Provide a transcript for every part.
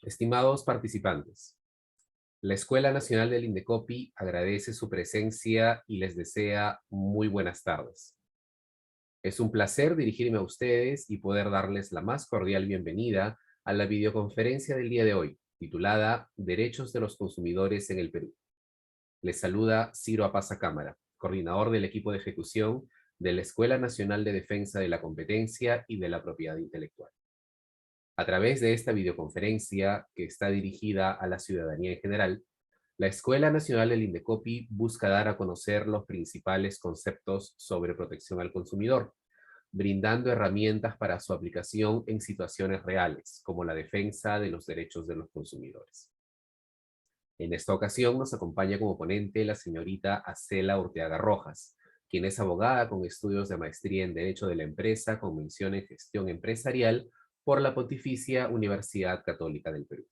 Estimados participantes, la Escuela Nacional del Indecopi agradece su presencia y les desea muy buenas tardes. Es un placer dirigirme a ustedes y poder darles la más cordial bienvenida a la videoconferencia del día de hoy, titulada Derechos de los Consumidores en el Perú. Les saluda Ciro Apaza Cámara, coordinador del equipo de ejecución de la Escuela Nacional de Defensa de la Competencia y de la Propiedad Intelectual. A través de esta videoconferencia, que está dirigida a la ciudadanía en general, la Escuela Nacional del Indecopi busca dar a conocer los principales conceptos sobre protección al consumidor, brindando herramientas para su aplicación en situaciones reales, como la defensa de los derechos de los consumidores. En esta ocasión nos acompaña como ponente la señorita Acela Urteaga Rojas, quien es abogada con estudios de maestría en Derecho de la Empresa con mención en Gestión Empresarial por la Pontificia Universidad Católica del Perú.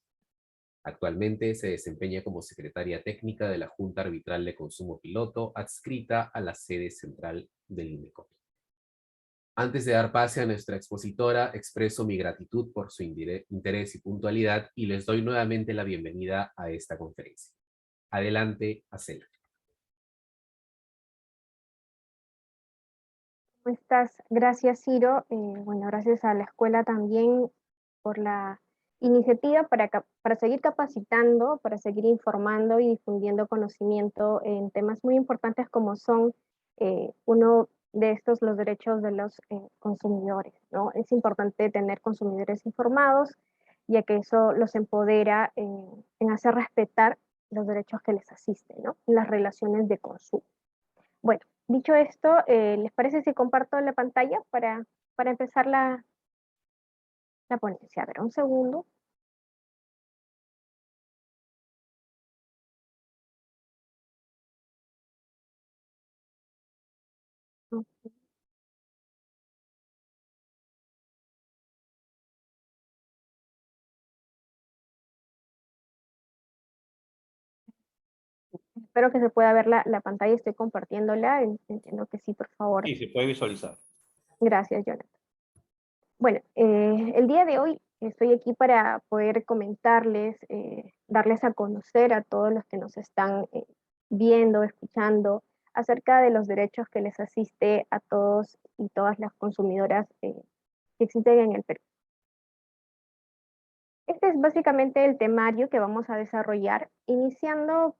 Actualmente se desempeña como secretaria técnica de la Junta Arbitral de Consumo Piloto, adscrita a la sede central del INDECOPI. Antes de dar pase a nuestra expositora, expreso mi gratitud por su interés y puntualidad y les doy nuevamente la bienvenida a esta conferencia. Adelante, Acela. ¿Cómo estás? Gracias, Ciro. Bueno, gracias a la escuela también por la iniciativa para seguir capacitando, para seguir informando y difundiendo conocimiento en temas muy importantes como son uno de estos, los derechos de los consumidores, ¿no? Es importante tener consumidores informados, ya que eso los empodera en hacer respetar los derechos que les asisten, ¿no? En las relaciones de consumo. Bueno, dicho esto, ¿les parece si comparto la pantalla para empezar la ponencia? A ver, un segundo. Espero que se pueda ver la pantalla, estoy compartiéndola. Entiendo que sí, por favor. Sí, se puede visualizar. Gracias, Jonathan. Bueno, el día de hoy estoy aquí para poder comentarles, darles a conocer a todos los que nos están viendo, escuchando, acerca de los derechos que les asiste a todos y todas las consumidoras que existen en el Perú. Este es básicamente el temario que vamos a desarrollar, iniciando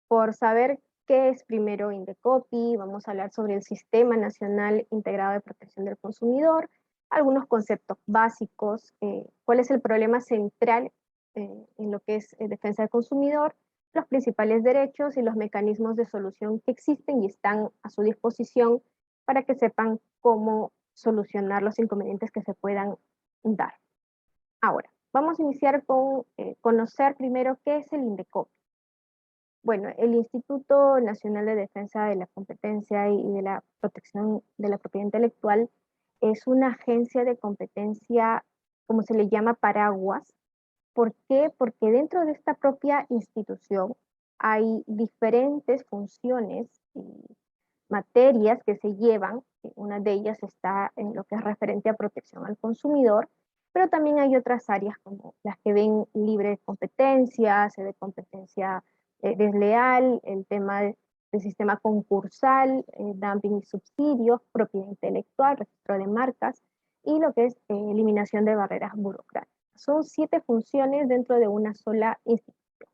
por saber qué es primero Indecopi. Vamos a hablar sobre el Sistema Nacional Integrado de Protección del Consumidor, algunos conceptos básicos, cuál es el problema central en lo que es defensa del consumidor, los principales derechos y los mecanismos de solución que existen y están a su disposición para que sepan cómo solucionar los inconvenientes que se puedan dar. Ahora, vamos a iniciar con conocer primero qué es el Indecopi. Bueno, el Instituto Nacional de Defensa de la Competencia y de la Protección de la Propiedad Intelectual es una agencia de competencia, como se le llama, paraguas. ¿Por qué? Porque dentro de esta propia institución hay diferentes funciones y materias que se llevan. Una de ellas está en lo que es referente a protección al consumidor, pero también hay otras áreas como las que ven libre competencia, se ve competencia desleal, el tema del sistema concursal, dumping y subsidios, propiedad intelectual, registro de marcas y lo que es eliminación de barreras burocráticas. Son 7 funciones dentro de una sola institución.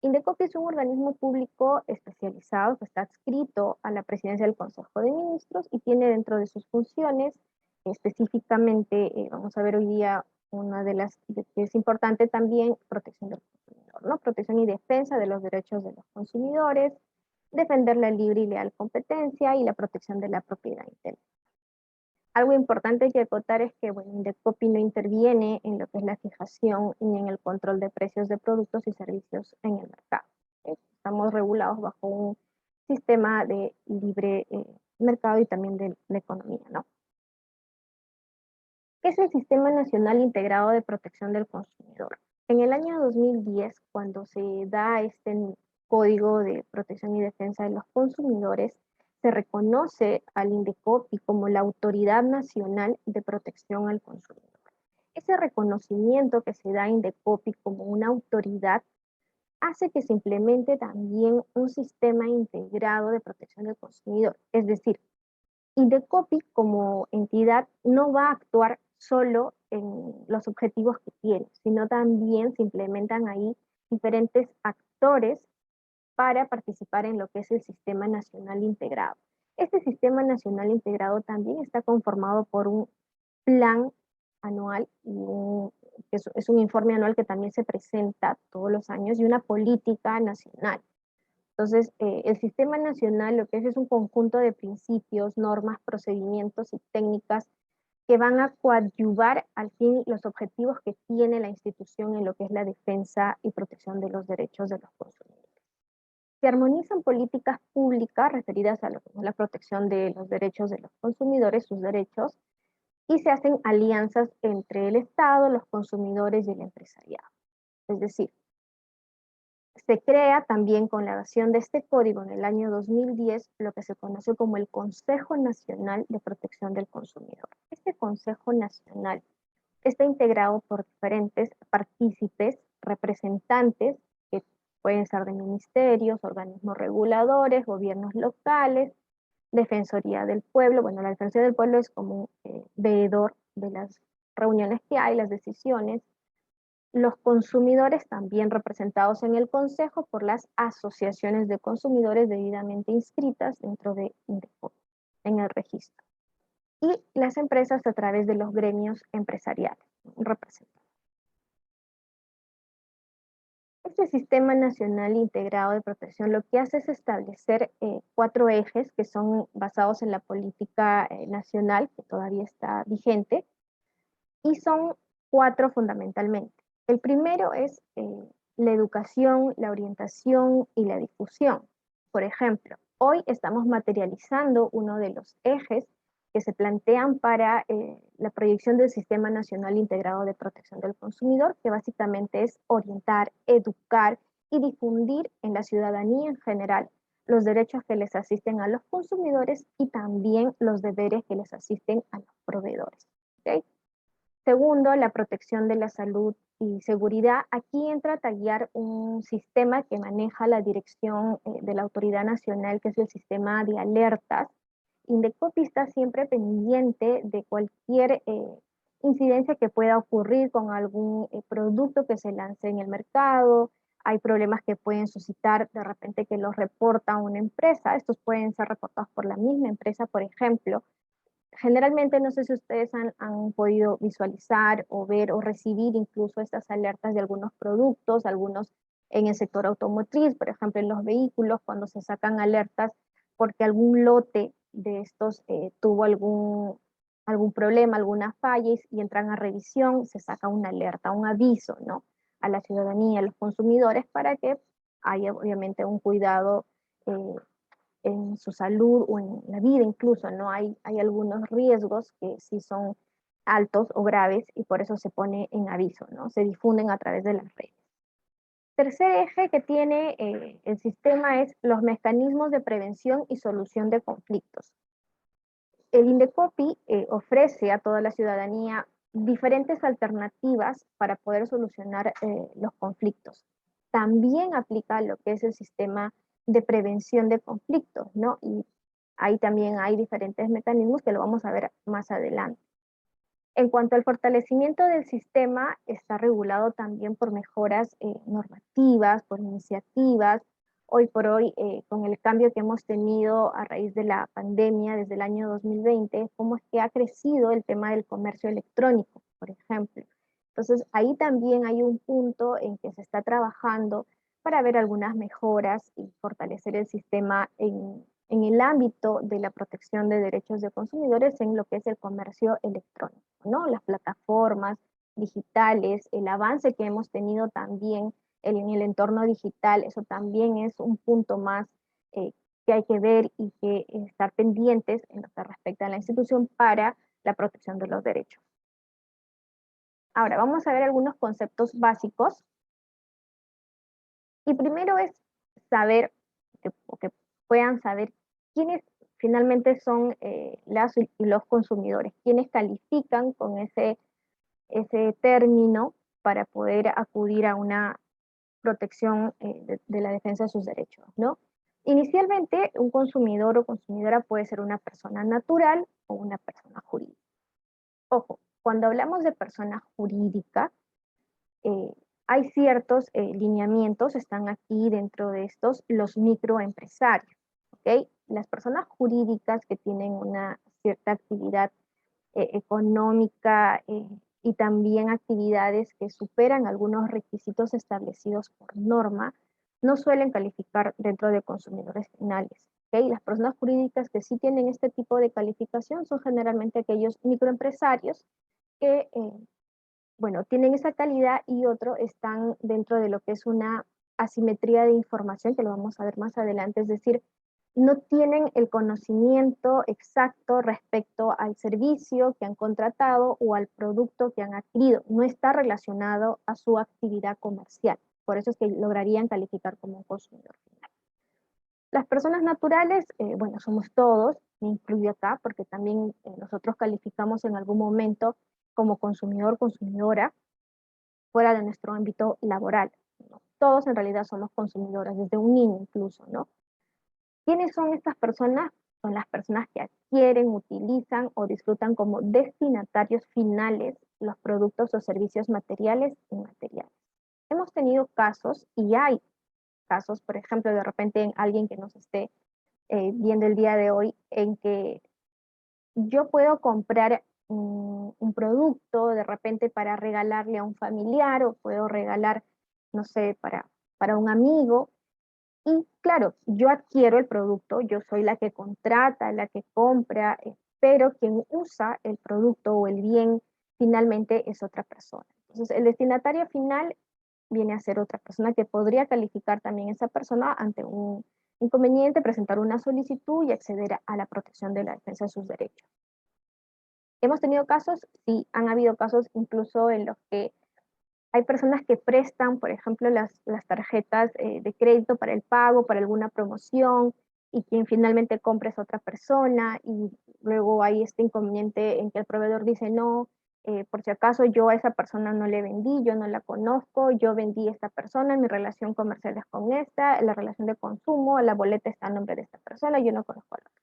Indecopi es un organismo público especializado que está adscrito a la presidencia del Consejo de Ministros y tiene dentro de sus funciones, específicamente, vamos a ver hoy día una de las que es importante también, protección del consumidor, ¿no? Protección y defensa de los derechos de los consumidores, defender la libre y leal competencia y la protección de la propiedad intelectual. Algo importante que acotar es que, bueno, Indecopi no interviene en lo que es la fijación ni en el control de precios de productos y servicios en el mercado. Estamos regulados bajo un sistema de libre mercado y también de la economía, ¿no? ¿Qué es el Sistema Nacional Integrado de Protección del Consumidor? En el año 2010, cuando se da este Código de Protección y Defensa de los Consumidores, se reconoce al Indecopi como la Autoridad Nacional de Protección al Consumidor. Ese reconocimiento que se da a Indecopi como una autoridad hace que se implemente también un sistema integrado de protección del consumidor. Es decir, Indecopi como entidad no va a actuar solo en los objetivos que tiene, sino también se implementan ahí diferentes actores para participar en lo que es el Sistema Nacional Integrado. Este Sistema Nacional Integrado también está conformado por un plan anual y es un informe anual que también se presenta todos los años y una política nacional. Entonces, el sistema nacional lo que es un conjunto de principios, normas, procedimientos y técnicas que van a coadyuvar al fin los objetivos que tiene la institución en lo que es la defensa y protección de los derechos de los consumidores. Se armonizan políticas públicas referidas a lo que es la protección de los derechos de los consumidores, sus derechos, y se hacen alianzas entre el Estado, los consumidores y el empresariado. Es decir, se crea también con la adopción de este código en el año 2010 lo que se conoce como el Consejo Nacional de Protección del Consumidor. Este Consejo Nacional está integrado por diferentes partícipes, representantes, que pueden ser de ministerios, organismos reguladores, gobiernos locales, Defensoría del Pueblo. Bueno, la Defensoría del Pueblo es como un veedor de las reuniones que hay, las decisiones. Los consumidores también representados en el Consejo por las asociaciones de consumidores debidamente inscritas dentro de Indecopi, en el registro. Y las empresas a través de los gremios empresariales representados. Este Sistema Nacional Integrado de Protección lo que hace es establecer 4 ejes que son basados en la política nacional, que todavía está vigente, y son 4 fundamentalmente. El primero es la educación, la orientación y la difusión. Por ejemplo, hoy estamos materializando uno de los ejes que se plantean para la proyección del Sistema Nacional Integrado de Protección del Consumidor, que básicamente es orientar, educar y difundir en la ciudadanía en general los derechos que les asisten a los consumidores y también los deberes que les asisten a los proveedores. ¿Okay? Segundo, la protección de la salud y seguridad. Aquí entra a tallar un sistema que maneja la dirección de la Autoridad Nacional, que es el sistema de alertas. Indecopi está siempre pendiente de cualquier incidencia que pueda ocurrir con algún producto que se lance en el mercado. Hay problemas que pueden suscitar de repente que los reporta una empresa. Estos pueden ser reportados por la misma empresa, por ejemplo. Generalmente, no sé si ustedes han podido visualizar o ver o recibir incluso estas alertas de algunos productos, algunos en el sector automotriz, por ejemplo, en los vehículos, cuando se sacan alertas porque algún lote de estos tuvo algún problema, alguna falla y entran a revisión, se saca una alerta, un aviso, ¿no? A la ciudadanía, a los consumidores, para que haya obviamente un cuidado en su salud o en la vida incluso, ¿no? Hay algunos riesgos que sí son altos o graves y por eso se pone en aviso, ¿no? Se difunden a través de las redes. Tercer eje que tiene el sistema es los mecanismos de prevención y solución de conflictos. El Indecopi ofrece a toda la ciudadanía diferentes alternativas para poder solucionar los conflictos. También aplica lo que es el sistema de prevención de conflictos, ¿no? Y ahí también hay diferentes mecanismos que lo vamos a ver más adelante. En cuanto al fortalecimiento del sistema, está regulado también por mejoras normativas, por iniciativas. Hoy por hoy, con el cambio que hemos tenido a raíz de la pandemia desde el año 2020, cómo es que ha crecido el tema del comercio electrónico, por ejemplo. Entonces, ahí también hay un punto en que se está trabajando para ver algunas mejoras y fortalecer el sistema en el ámbito de la protección de derechos de consumidores en lo que es el comercio electrónico, ¿no? Las plataformas digitales, el avance que hemos tenido también en el entorno digital, eso también es un punto más que hay que ver y que estar pendientes en lo que respecta a la institución para la protección de los derechos. Ahora, vamos a ver algunos conceptos básicos. Y primero es saber, que puedan saber quiénes finalmente son las y los consumidores, quienes califican con ese ese término para poder acudir a una protección de la defensa de sus derechos, ¿no? Inicialmente, un consumidor o consumidora puede ser una persona natural o una persona jurídica. Ojo, cuando hablamos de persona jurídica, eh, hay ciertos lineamientos, están aquí dentro de estos los microempresarios, ¿ok? Las personas jurídicas que tienen una cierta actividad económica y también actividades que superan algunos requisitos establecidos por norma, no suelen calificar dentro de consumidores finales. ¿Okay? Las personas jurídicas que sí tienen este tipo de calificación son generalmente aquellos microempresarios que, bueno, tienen esa calidad y otros están dentro de lo que es una asimetría de información, que lo vamos a ver más adelante, es decir, no tienen el conocimiento exacto respecto al servicio que han contratado o al producto que han adquirido. No está relacionado a su actividad comercial. Por eso es que lograrían calificar como un consumidor final. Las personas naturales, bueno, somos todos, me incluyo acá, porque también nosotros calificamos en algún momento como consumidor, consumidora, fuera de nuestro ámbito laboral, ¿no? Todos en realidad somos consumidores, desde un niño incluso, ¿no? ¿Quiénes son estas personas? Son las personas que adquieren, utilizan o disfrutan como destinatarios finales los productos o servicios materiales e inmateriales. Hemos tenido casos y hay casos, por ejemplo, de repente en alguien que nos esté viendo el día de hoy, en que yo puedo comprar un producto de repente para regalarle a un familiar o puedo regalar, no sé, para un amigo, y claro, yo adquiero el producto, yo soy la que contrata, la que compra, pero quien usa el producto o el bien finalmente es otra persona. Entonces, el destinatario final viene a ser otra persona que podría calificar también esa persona ante un inconveniente, presentar una solicitud y acceder a la protección de la defensa de sus derechos. ¿Hemos tenido casos? Sí, han habido casos incluso en los que hay personas que prestan, por ejemplo, las tarjetas de crédito para el pago, para alguna promoción, y quien finalmente compra es otra persona, y luego hay este inconveniente en que el proveedor dice, no, por si acaso yo a esa persona no le vendí, yo no la conozco, yo vendí a esta persona, mi relación comercial es con esta, la relación de consumo, la boleta está a nombre de esta persona, yo no conozco a la otra.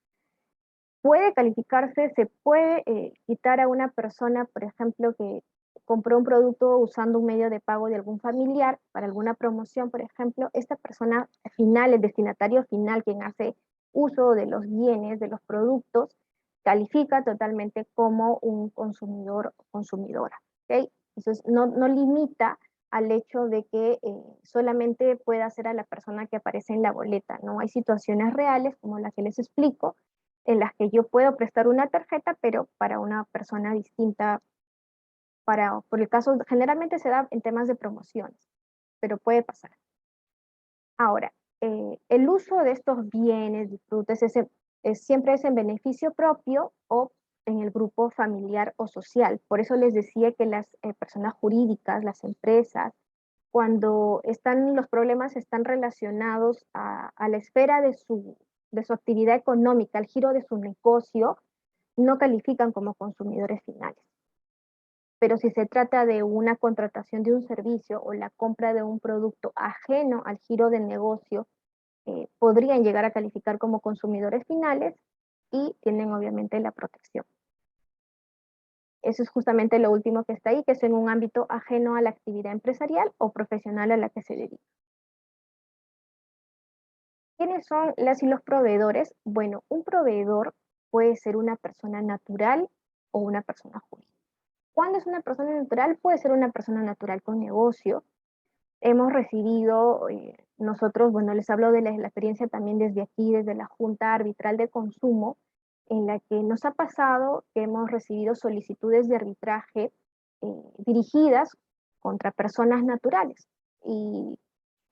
Puede calificarse, se puede quitar a una persona, por ejemplo, que compró un producto usando un medio de pago de algún familiar para alguna promoción, por ejemplo, esta persona final, el destinatario final, quien hace uso de los bienes, de los productos, califica totalmente como un consumidor o consumidora. ¿Okay? Entonces, no limita al hecho de que solamente pueda ser a la persona que aparece en la boleta, ¿no? Hay situaciones reales, como las que les explico, en las que yo puedo prestar una tarjeta, pero para una persona distinta, por el caso, generalmente se da en temas de promociones, pero puede pasar. Ahora, el uso de estos bienes, disfrutes, siempre es en beneficio propio o en el grupo familiar o social. Por eso les decía que las personas jurídicas, las empresas, cuando los problemas están relacionados a la esfera de su actividad económica, al giro de su negocio, no califican como consumidores finales. Pero si se trata de una contratación de un servicio o la compra de un producto ajeno al giro del negocio, podrían llegar a calificar como consumidores finales y tienen obviamente la protección. Eso es justamente lo último que está ahí, que es en un ámbito ajeno a la actividad empresarial o profesional a la que se dedica. ¿Quiénes son las y los proveedores? Bueno, un proveedor puede ser una persona natural o una persona jurídica. ¿Cuándo es una persona natural? Puede ser una persona natural con negocio. Hemos recibido, nosotros, bueno, les hablo de la experiencia también desde aquí, desde la Junta Arbitral de Consumo, en la que nos ha pasado que hemos recibido solicitudes de arbitraje dirigidas contra personas naturales. Y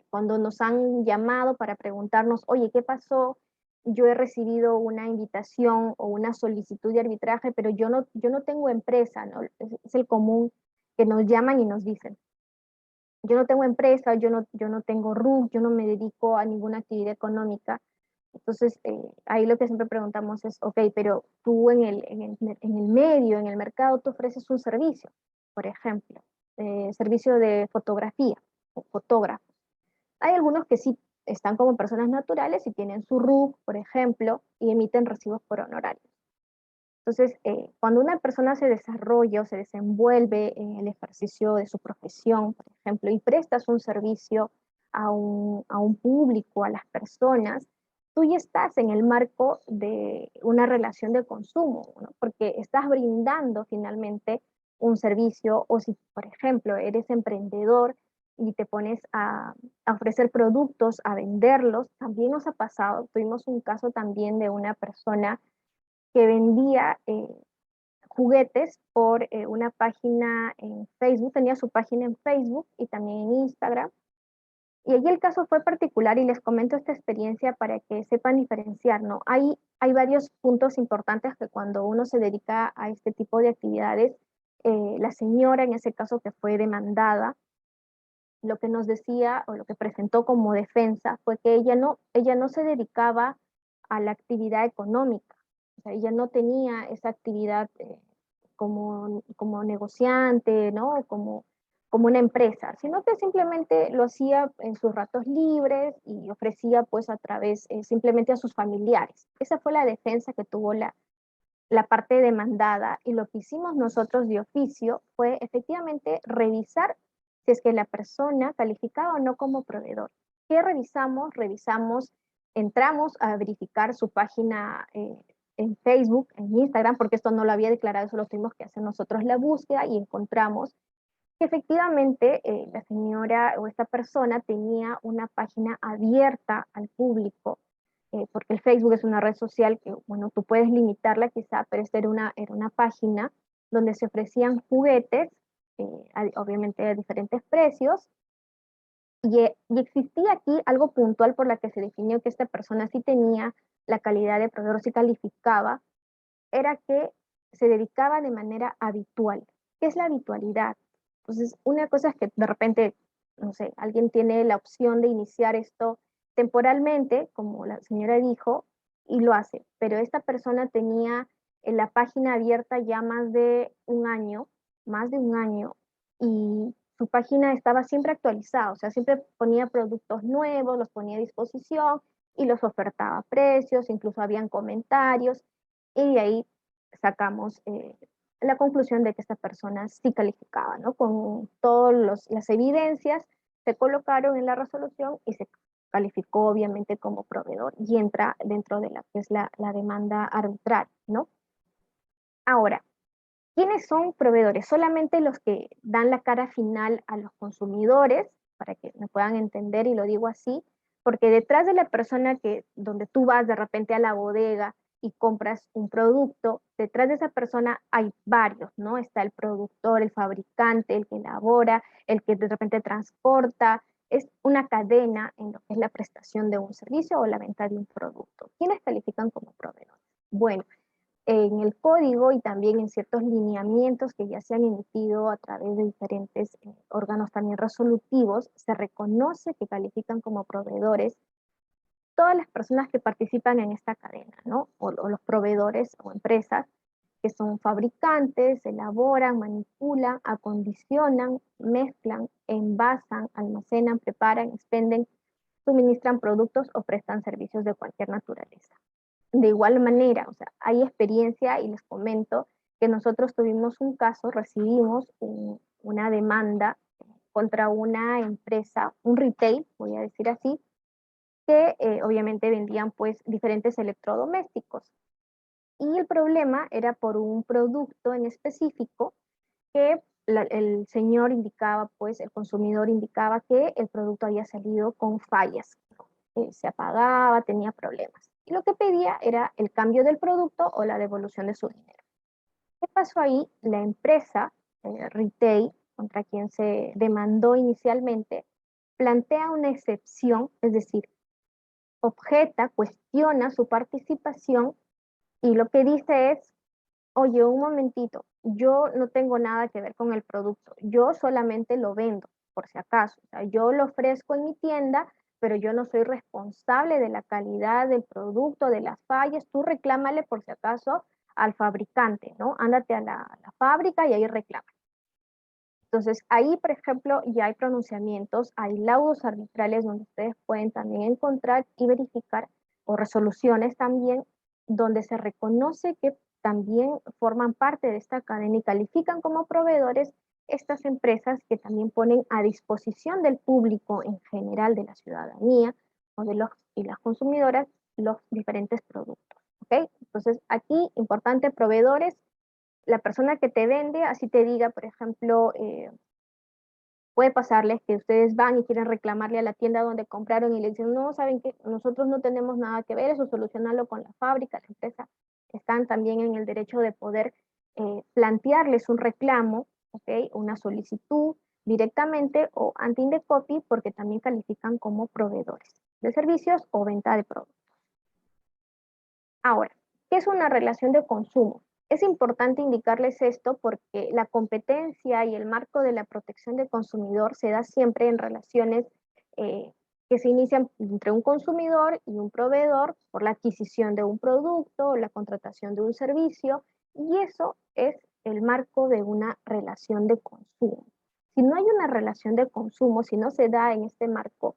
cuando nos han llamado para preguntarnos, oye, ¿qué pasó? Yo he recibido una invitación o una solicitud de arbitraje, pero yo no tengo empresa, ¿no? Es el común que nos llaman y nos dicen, yo no tengo empresa, yo no tengo RUC, yo no me dedico a ninguna actividad económica. Entonces, ahí lo que siempre preguntamos es, ok, pero tú en el medio, en el mercado, tú ofreces un servicio. por ejemplo, servicio de fotografía o fotógrafo. Hay algunos que sí están como personas naturales y tienen su RUC, por ejemplo, y emiten recibos por honorarios. Entonces, cuando una persona se desarrolla o se desenvuelve en el ejercicio de su profesión, por ejemplo, y prestas un servicio a un público, a las personas, tú ya estás en el marco de una relación de consumo, ¿no? Porque estás brindando finalmente un servicio, o si, por ejemplo, eres emprendedor y te pones a ofrecer productos, a venderlos, también nos ha pasado, tuvimos un caso también de una persona que vendía juguetes por una página en Facebook, tenía su página en Facebook y también en Instagram. Y allí el caso fue particular y les comento esta experiencia para que sepan diferenciar, ¿no? Hay varios puntos importantes que cuando uno se dedica a este tipo de actividades, la señora en ese caso que fue demandada, lo que nos decía o lo que presentó como defensa fue que ella no se dedicaba a la actividad económica, o sea, ella no tenía esa actividad como negociante, ¿no? Como una empresa, sino que simplemente lo hacía en sus ratos libres y ofrecía pues a través simplemente a sus familiares. Esa fue la defensa que tuvo la parte demandada y lo que hicimos nosotros de oficio fue efectivamente revisar si es que la persona calificaba o no como proveedor. ¿Qué revisamos? Revisamos, entramos a verificar su página en Facebook, en Instagram, porque esto no lo había declarado, eso lo tuvimos que hacer nosotros la búsqueda y encontramos que efectivamente la señora o esta persona tenía una página abierta al público, porque el Facebook es una red social que, bueno, tú puedes limitarla quizá, pero esta era una página donde se ofrecían juguetes, obviamente a diferentes precios, y existía aquí algo puntual por la que se definió que esta persona sí tenía la calidad de proveedor, sí calificaba, era que se dedicaba de manera habitual. ¿Qué es la habitualidad? Entonces, una cosa es que de repente, no sé, alguien tiene la opción de iniciar esto temporalmente, como la señora dijo, y lo hace, pero esta persona tenía en la página abierta ya más de un año, y su página estaba siempre actualizada, o sea, siempre ponía productos nuevos, los ponía a disposición y los ofertaba a precios, incluso habían comentarios, y de ahí sacamos la conclusión de que esta persona sí calificaba, ¿no? Con todas las evidencias se colocaron en la resolución y se calificó obviamente como proveedor y entra dentro de la que es la demanda arbitral, ¿no? Ahora, ¿quiénes son proveedores? Solamente los que dan la cara final a los consumidores, para que me puedan entender, y lo digo así, porque detrás de la persona donde tú vas de repente a la bodega y compras un producto, detrás de esa persona hay varios, ¿no? Está el productor, el fabricante, el que elabora, el que de repente transporta. Es una cadena en lo que es la prestación de un servicio o la venta de un producto. ¿Quiénes califican como proveedores? Bueno, en el código y también en ciertos lineamientos que ya se han emitido a través de diferentes órganos también resolutivos, se reconoce que califican como proveedores todas las personas que participan en esta cadena, ¿no? O los proveedores o empresas que son fabricantes, elaboran, manipulan, acondicionan, mezclan, envasan, almacenan, preparan, expenden, suministran productos o prestan servicios de cualquier naturaleza. De igual manera, o sea, hay experiencia y les comento que nosotros tuvimos un caso, recibimos una demanda contra una empresa, un retail, voy a decir así, que obviamente vendían pues diferentes electrodomésticos. Y el problema era por un producto en específico que el señor indicaba, pues el consumidor indicaba que el producto había salido con fallas, ¿no? Se apagaba, tenía problemas. Y lo que pedía era el cambio del producto o la devolución de su dinero. ¿Qué pasó ahí? La empresa retail, contra quien se demandó inicialmente, plantea una excepción, es decir, objeta, cuestiona su participación y lo que dice es, oye, un momentito, yo no tengo nada que ver con el producto, yo solamente lo vendo, por si acaso. O sea, yo lo ofrezco en mi tienda, pero yo no soy responsable de la calidad del producto, de las fallas. Tú reclámale por si acaso al fabricante, ¿no? Ándate a la fábrica y ahí reclama. Entonces, ahí, por ejemplo, ya hay pronunciamientos, hay laudos arbitrales donde ustedes pueden también encontrar y verificar, o resoluciones también, donde se reconoce que también forman parte de esta cadena y califican como proveedores estas empresas que también ponen a disposición del público en general, de la ciudadanía o de los y las consumidoras, los diferentes productos. ¿Ok? Entonces, aquí, importante, proveedores, la persona que te vende, así te diga, por ejemplo, puede pasarles que ustedes van y quieren reclamarle a la tienda donde compraron y le dicen, no, saben que nosotros no tenemos nada que ver, eso solucionarlo con la fábrica, la empresa. Están también en el derecho de poder plantearles un reclamo, ¿okay? Una solicitud directamente o ante Indecopi, porque también califican como proveedores de servicios o venta de productos. Ahora, ¿qué es una relación de consumo? Es importante indicarles esto porque la competencia y el marco de la protección del consumidor se da siempre en relaciones que se inician entre un consumidor y un proveedor por la adquisición de un producto o la contratación de un servicio, y eso es el marco de una relación de consumo. Si no hay una relación de consumo, si no se da en este marco,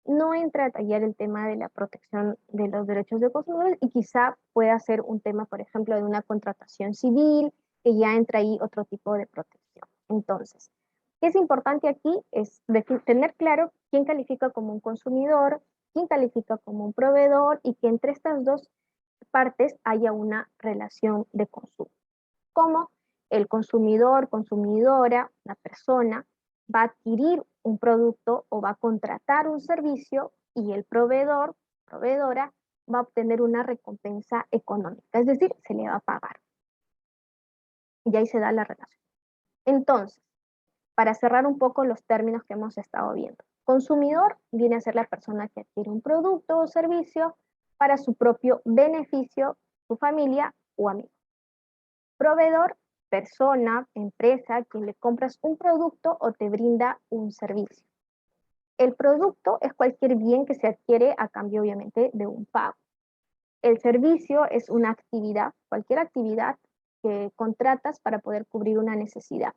no entra a tallar el tema de la protección de los derechos de consumidores y quizá pueda ser un tema, por ejemplo, de una contratación civil, que ya entra ahí otro tipo de protección. Entonces, ¿qué es importante aquí? Es tener claro quién califica como un consumidor, quién califica como un proveedor y que entre estas dos partes haya una relación de consumo. Como el consumidor, consumidora, la persona, va a adquirir un producto o va a contratar un servicio y el proveedor, proveedora, va a obtener una recompensa económica, es decir, se le va a pagar. Y ahí se da la relación. Entonces, para cerrar un poco los términos que hemos estado viendo, consumidor viene a ser la persona que adquiere un producto o servicio para su propio beneficio, su familia o amigo. Proveedor, persona, empresa, a quien le compras un producto o te brinda un servicio. El producto es cualquier bien que se adquiere a cambio, obviamente, de un pago. El servicio es una actividad, cualquier actividad que contratas para poder cubrir una necesidad.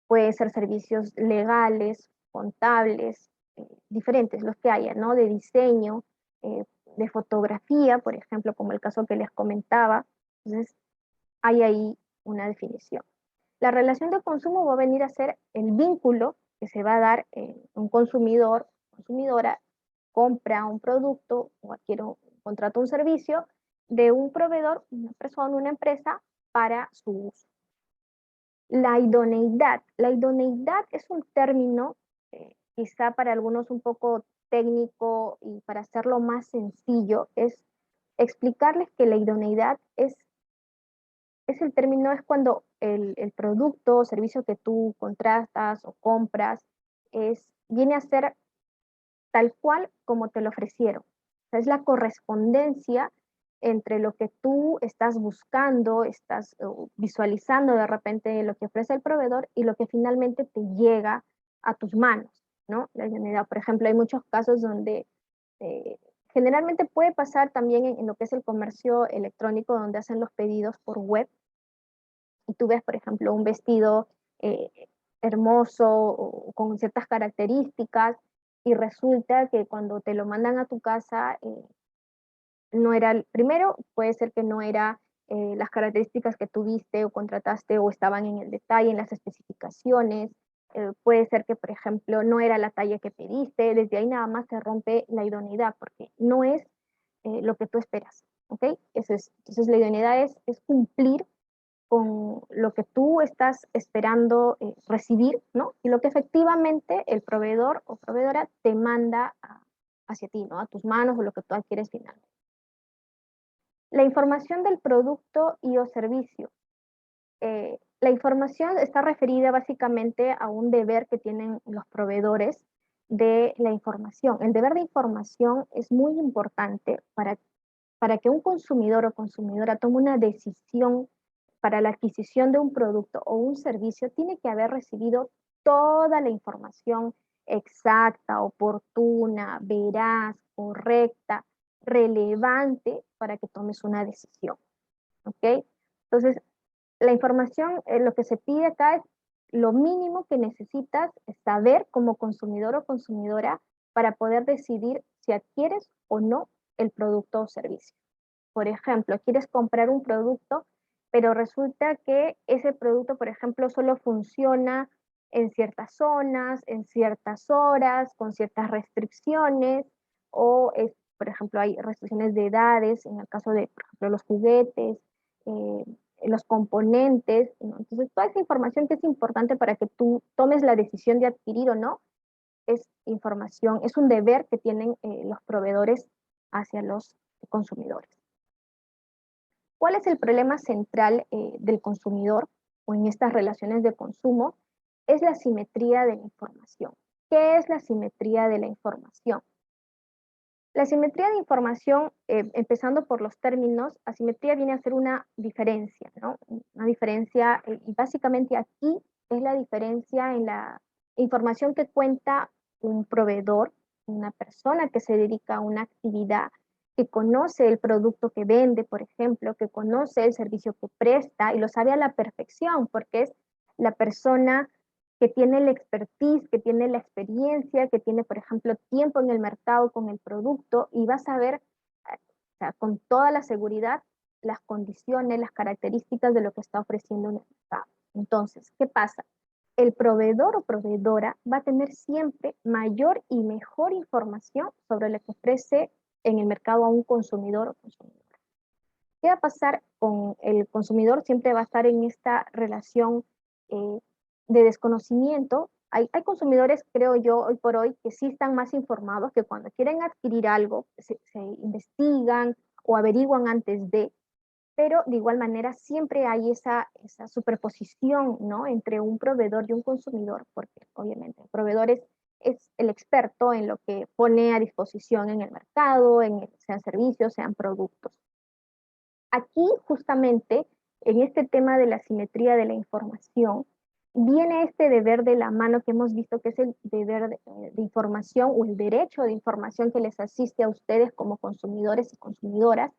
Puede ser servicios legales, contables, diferentes, los que haya, ¿no? De diseño, de fotografía, por ejemplo, como el caso que les comentaba. Entonces, hay ahí una definición. La relación de consumo va a venir a ser el vínculo que se va a dar en un consumidor, consumidora, compra un producto o contrata un servicio de un proveedor, una persona, una empresa, para su uso. La idoneidad. La idoneidad es un término, quizá para algunos un poco técnico, y para hacerlo más sencillo, es explicarles que la idoneidad es el término, es cuando el producto o servicio que tú contratas o compras viene a ser tal cual como te lo ofrecieron. O sea, es la correspondencia entre lo que tú estás buscando, estás visualizando de repente lo que ofrece el proveedor y lo que finalmente te llega a tus manos, ¿no? La idoneidad, por ejemplo, hay muchos casos donde generalmente puede pasar también en lo que es el comercio electrónico, donde hacen los pedidos por web, y tú ves, por ejemplo, un vestido eh, hermoso o con ciertas características, y resulta que cuando te lo mandan a tu casa, no era, primero puede ser que no era las características que tuviste o contrataste o estaban en el detalle, en las especificaciones. Puede ser que, por ejemplo, no era la talla que pediste. Desde ahí nada más se rompe la idoneidad porque no es lo que tú esperas, ¿ok? Entonces la idoneidad es cumplir con lo que tú estás esperando recibir, ¿no? Y lo que efectivamente el proveedor o proveedora te manda hacia ti, ¿no? A tus manos, o lo que tú adquieres finalmente. La información del producto y o servicio. La información está referida básicamente a un deber que tienen los proveedores de la información. El deber de información es muy importante para que un consumidor o consumidora tome una decisión para la adquisición de un producto o un servicio. Tiene que haber recibido toda la información exacta, oportuna, veraz, correcta, relevante para que tomes una decisión. ¿Ok? Entonces, la información, lo que se pide acá es lo mínimo que necesitas es saber como consumidor o consumidora para poder decidir si adquieres o no el producto o servicio. Por ejemplo, quieres comprar un producto, pero resulta que ese producto, por ejemplo, solo funciona en ciertas zonas, en ciertas horas, con ciertas restricciones, o, por ejemplo, hay restricciones de edades, en el caso de, por ejemplo, los juguetes, eh, los componentes, ¿no? Entonces, toda esa información que es importante para que tú tomes la decisión de adquirir o no, es información, es un deber que tienen los proveedores hacia los consumidores. ¿Cuál es el problema central del consumidor o en estas relaciones de consumo? Es la simetría de la información. ¿Qué es la simetría de la información? La simetría de información, empezando por los términos, asimetría viene a ser una diferencia, ¿no? Una diferencia, y básicamente aquí es la diferencia en la información que cuenta un proveedor, una persona que se dedica a una actividad, que conoce el producto que vende, por ejemplo, que conoce el servicio que presta y lo sabe a la perfección, porque es la persona que tiene la expertise, que tiene la experiencia, que tiene, por ejemplo, tiempo en el mercado con el producto y va a saber, o sea, con toda la seguridad, las condiciones, las características de lo que está ofreciendo en el mercado. Entonces, ¿qué pasa? El proveedor o proveedora va a tener siempre mayor y mejor información sobre lo que ofrece en el mercado a un consumidor o consumidora. ¿Qué va a pasar con el consumidor? Siempre va a estar en esta relación eh, de desconocimiento. Hay consumidores, creo yo, hoy por hoy, que sí están más informados, que cuando quieren adquirir algo, se investigan o averiguan antes de, pero de igual manera siempre hay esa superposición, ¿no? Entre un proveedor y un consumidor, porque obviamente el proveedor es el experto en lo que pone a disposición en el mercado, sean servicios, sean productos. Aquí justamente, en este tema de la simetría de la información, viene este deber de la mano que hemos visto que es el deber de información o el derecho de información que les asiste a ustedes como consumidores y consumidoras.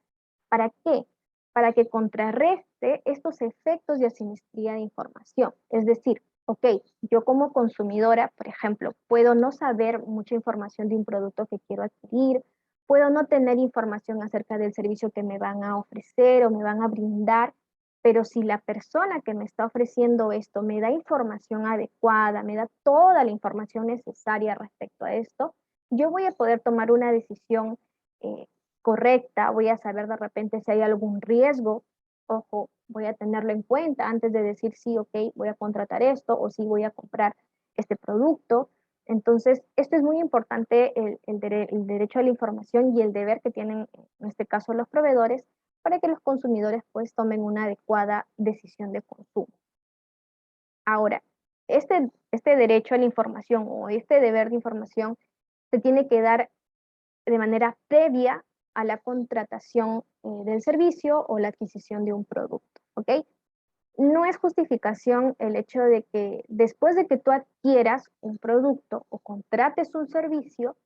¿Para qué? Para que contrarreste estos efectos de asimetría de información. Es decir, ok, yo como consumidora, por ejemplo, puedo no saber mucha información de un producto que quiero adquirir, puedo no tener información acerca del servicio que me van a ofrecer o me van a brindar, pero si la persona que me está ofreciendo esto me da información adecuada, me da toda la información necesaria respecto a esto, yo voy a poder tomar una decisión eh, correcta, voy a saber de repente si hay algún riesgo, ojo, voy a tenerlo en cuenta antes de decir sí, ok, voy a contratar esto o sí voy a comprar este producto. Entonces, esto es muy importante, el derecho a la información y el deber que tienen, en este caso, los proveedores, para que los consumidores pues tomen una adecuada decisión de consumo. Ahora, este derecho a la información o este deber de información se tiene que dar de manera previa a la contratación del servicio o la adquisición de un producto, ¿ok? No es justificación el hecho de que después de que tú adquieras un producto o contrates un servicio,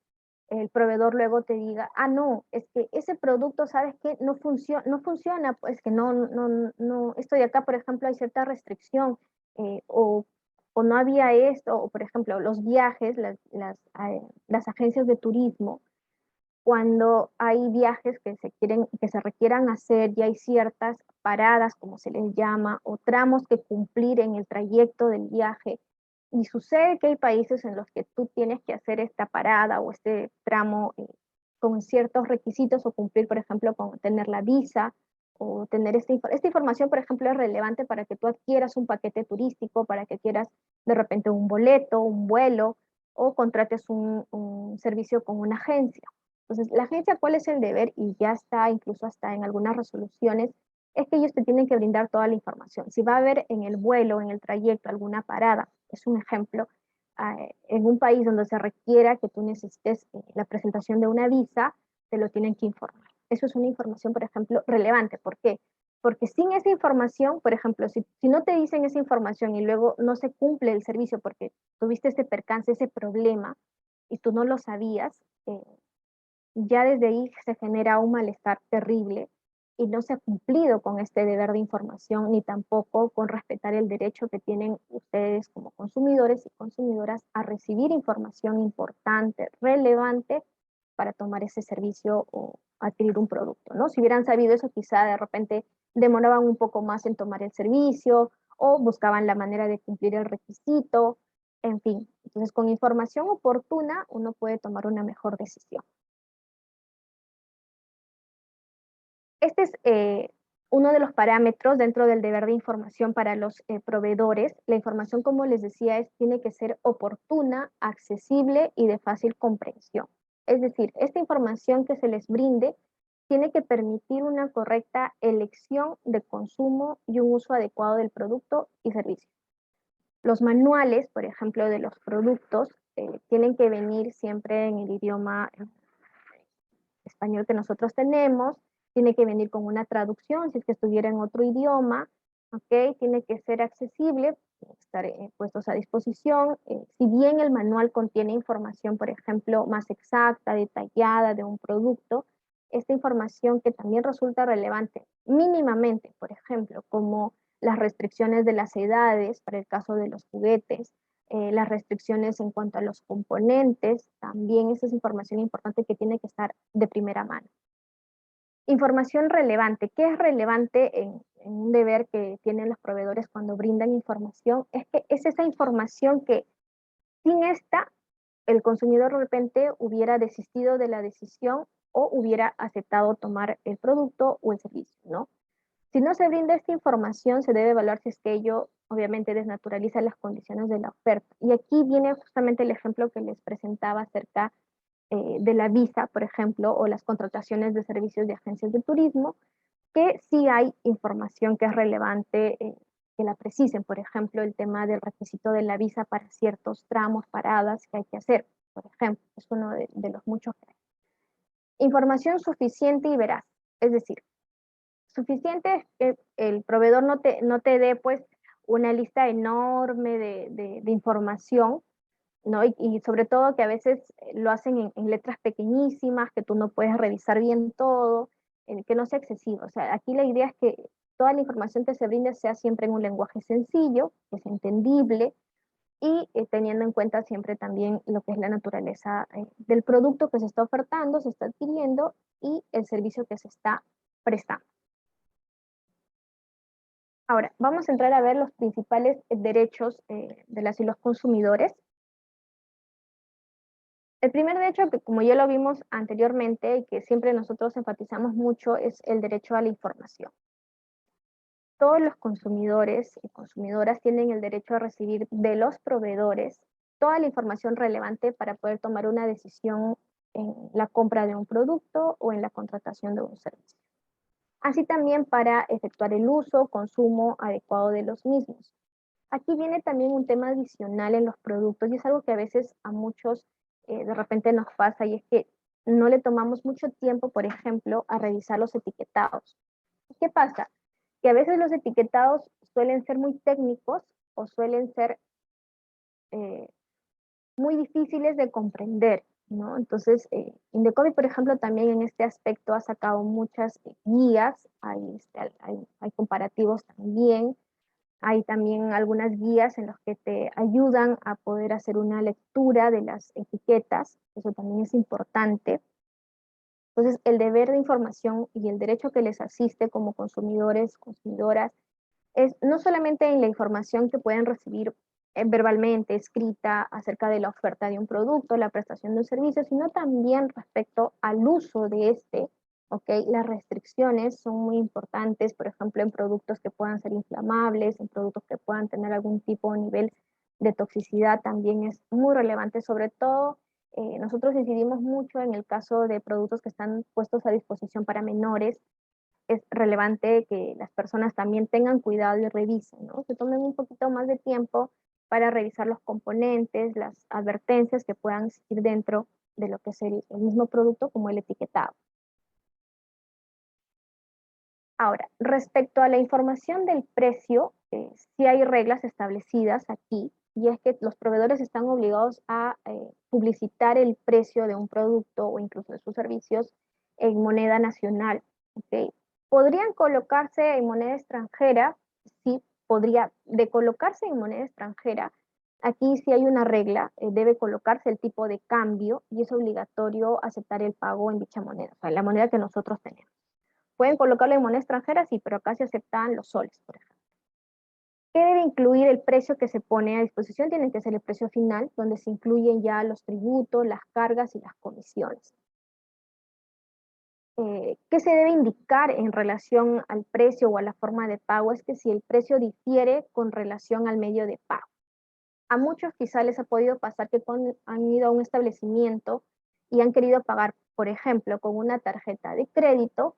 el proveedor luego te diga, ah, no, es que ese producto, ¿sabes qué? No funciona, pues que no, esto de acá, por ejemplo, hay cierta restricción, eh, o, o no había esto, o por ejemplo, los viajes, las agencias de turismo, cuando hay viajes que se requieran hacer y hay ciertas paradas, como se les llama, o tramos que cumplir en el trayecto del viaje. Y sucede que hay países en los que tú tienes que hacer esta parada o este tramo con ciertos requisitos o cumplir, por ejemplo, con tener la visa o tener esta información, por ejemplo, es relevante para que tú adquieras un paquete turístico, para que quieras de repente un boleto, un vuelo o contrates un servicio con una agencia. Entonces, la agencia, ¿cuál es el deber? Y ya está, incluso hasta en algunas resoluciones, es que ellos te tienen que brindar toda la información. Si va a haber en el vuelo, en el trayecto, alguna parada, es un ejemplo, en un país donde se requiera que tú necesites la presentación de una visa, te lo tienen que informar. Eso es una información, por ejemplo, relevante. ¿Por qué? Porque sin esa información, por ejemplo, si no te dicen esa información y luego no se cumple el servicio porque tuviste ese percance, ese problema, y tú no lo sabías, ya desde ahí se genera un malestar terrible y no se ha cumplido con este deber de información, ni tampoco con respetar el derecho que tienen ustedes como consumidores y consumidoras a recibir información importante, relevante, para tomar ese servicio o adquirir un producto, ¿no? Si hubieran sabido eso, quizá de repente demoraban un poco más en tomar el servicio o buscaban la manera de cumplir el requisito, en fin. Entonces, con información oportuna, uno puede tomar una mejor decisión. Este es uno de los parámetros dentro del deber de información para los proveedores. La información, como les decía, tiene que ser oportuna, accesible y de fácil comprensión. Es decir, esta información que se les brinde tiene que permitir una correcta elección de consumo y un uso adecuado del producto y servicio. Los manuales, por ejemplo, de los productos, tienen que venir siempre en el idioma español que nosotros tenemos, tiene que venir con una traducción si es que estuviera en otro idioma, ¿ok? Tiene que ser accesible, estar puestos a disposición. Si bien el manual contiene información, por ejemplo, más exacta, detallada de un producto, esta información que también resulta relevante mínimamente, por ejemplo, como las restricciones de las edades para el caso de los juguetes, las restricciones en cuanto a los componentes, también esa es información importante que tiene que estar de primera mano. Información relevante. ¿Qué es relevante en un deber que tienen los proveedores cuando brindan información? Es que es esa información que sin esta, el consumidor de repente hubiera desistido de la decisión o hubiera aceptado tomar el producto o el servicio, ¿no? Si no se brinda esta información, se debe evaluar si es que ello obviamente desnaturaliza las condiciones de la oferta. Y aquí viene justamente el ejemplo que les presentaba acerca de la visa, por ejemplo, o las contrataciones de servicios de agencias de turismo, que sí hay información que es relevante, que la precisen, por ejemplo, el tema del requisito de la visa para ciertos tramos, paradas que hay que hacer, por ejemplo, es uno de los muchos que hay. Información suficiente y veraz, es decir, suficiente es que el proveedor no te dé pues una lista enorme de información, ¿no? Y sobre todo que a veces lo hacen en letras pequeñísimas, que tú no puedes revisar bien todo, que no sea excesivo. O sea, aquí la idea es que toda la información que se brinde sea siempre en un lenguaje sencillo, que sea entendible y teniendo en cuenta siempre también lo que es la naturaleza del producto que se está ofertando, se está adquiriendo y el servicio que se está prestando. Ahora, vamos a entrar a ver los principales derechos de las y los consumidores. El primer derecho, que como ya lo vimos anteriormente y que siempre nosotros enfatizamos mucho, es el derecho a la información. Todos los consumidores y consumidoras tienen el derecho a recibir de los proveedores toda la información relevante para poder tomar una decisión en la compra de un producto o en la contratación de un servicio. Así también para efectuar el uso, consumo adecuado de los mismos. Aquí viene también un tema adicional en los productos y es algo que a veces a muchos de repente nos pasa y es que no le tomamos mucho tiempo, por ejemplo, a revisar los etiquetados. ¿Qué pasa? Que a veces los etiquetados suelen ser muy técnicos o suelen ser eh, muy difíciles de comprender, ¿no? Entonces, Indecopi, por ejemplo, también en este aspecto ha sacado muchas guías, hay comparativos también. Hay también algunas guías en las que te ayudan a poder hacer una lectura de las etiquetas, eso también es importante. Entonces, el deber de información y el derecho que les asiste como consumidores, consumidoras, es no solamente en la información que pueden recibir verbalmente, escrita, acerca de la oferta de un producto, la prestación de un servicio, sino también respecto al uso de este, ¿ok? Las restricciones son muy importantes, por ejemplo, en productos que puedan ser inflamables, en productos que puedan tener algún tipo o nivel de toxicidad, también es muy relevante, sobre todo nosotros incidimos mucho en el caso de productos que están puestos a disposición para menores. Es relevante que las personas también tengan cuidado y revisen, ¿no? Se tomen un poquito más de tiempo para revisar los componentes, las advertencias que puedan existir dentro de lo que es el mismo producto, como el etiquetado. Ahora, respecto a la información del precio, sí hay reglas establecidas aquí, y es que los proveedores están obligados a publicitar el precio de un producto o incluso de sus servicios en moneda nacional, ¿ok? ¿Podrían colocarse en moneda extranjera? Sí, podría. De colocarse en moneda extranjera, aquí sí hay una regla, debe colocarse el tipo de cambio y es obligatorio aceptar el pago en dicha moneda, o sea, la moneda que nosotros tenemos. Pueden colocarlo en moneda extranjera, sí, pero acá se aceptan los soles, por ejemplo. ¿Qué debe incluir el precio que se pone a disposición? Tiene que ser el precio final, donde se incluyen ya los tributos, las cargas y las comisiones. ¿Qué se debe indicar en relación al precio o a la forma de pago? Es que si el precio difiere con relación al medio de pago. A muchos quizá les ha podido pasar que han ido a un establecimiento y han querido pagar, por ejemplo, con una tarjeta de crédito.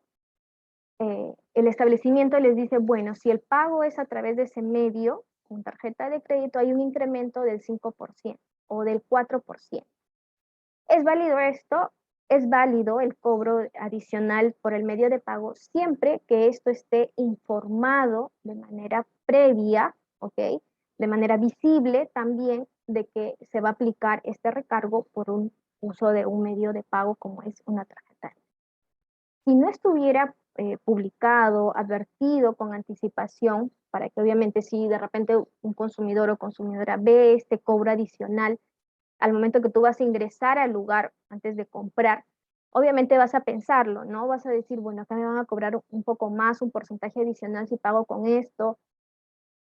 El establecimiento les dice, bueno, si el pago es a través de ese medio, con tarjeta de crédito, hay un incremento del 5% o del 4%. ¿Es válido esto? Es válido el cobro adicional por el medio de pago siempre que esto esté informado de manera previa, ¿ok? De manera visible también de que se va a aplicar este recargo por un uso de un medio de pago como es una tarjeta. Si no estuviera publicado, advertido con anticipación, para que obviamente si de repente un consumidor o consumidora ve este cobro adicional, al momento que tú vas a ingresar al lugar antes de comprar, obviamente vas a pensarlo, ¿no? Vas a decir, bueno, acá me van a cobrar un poco más, un porcentaje adicional si pago con esto.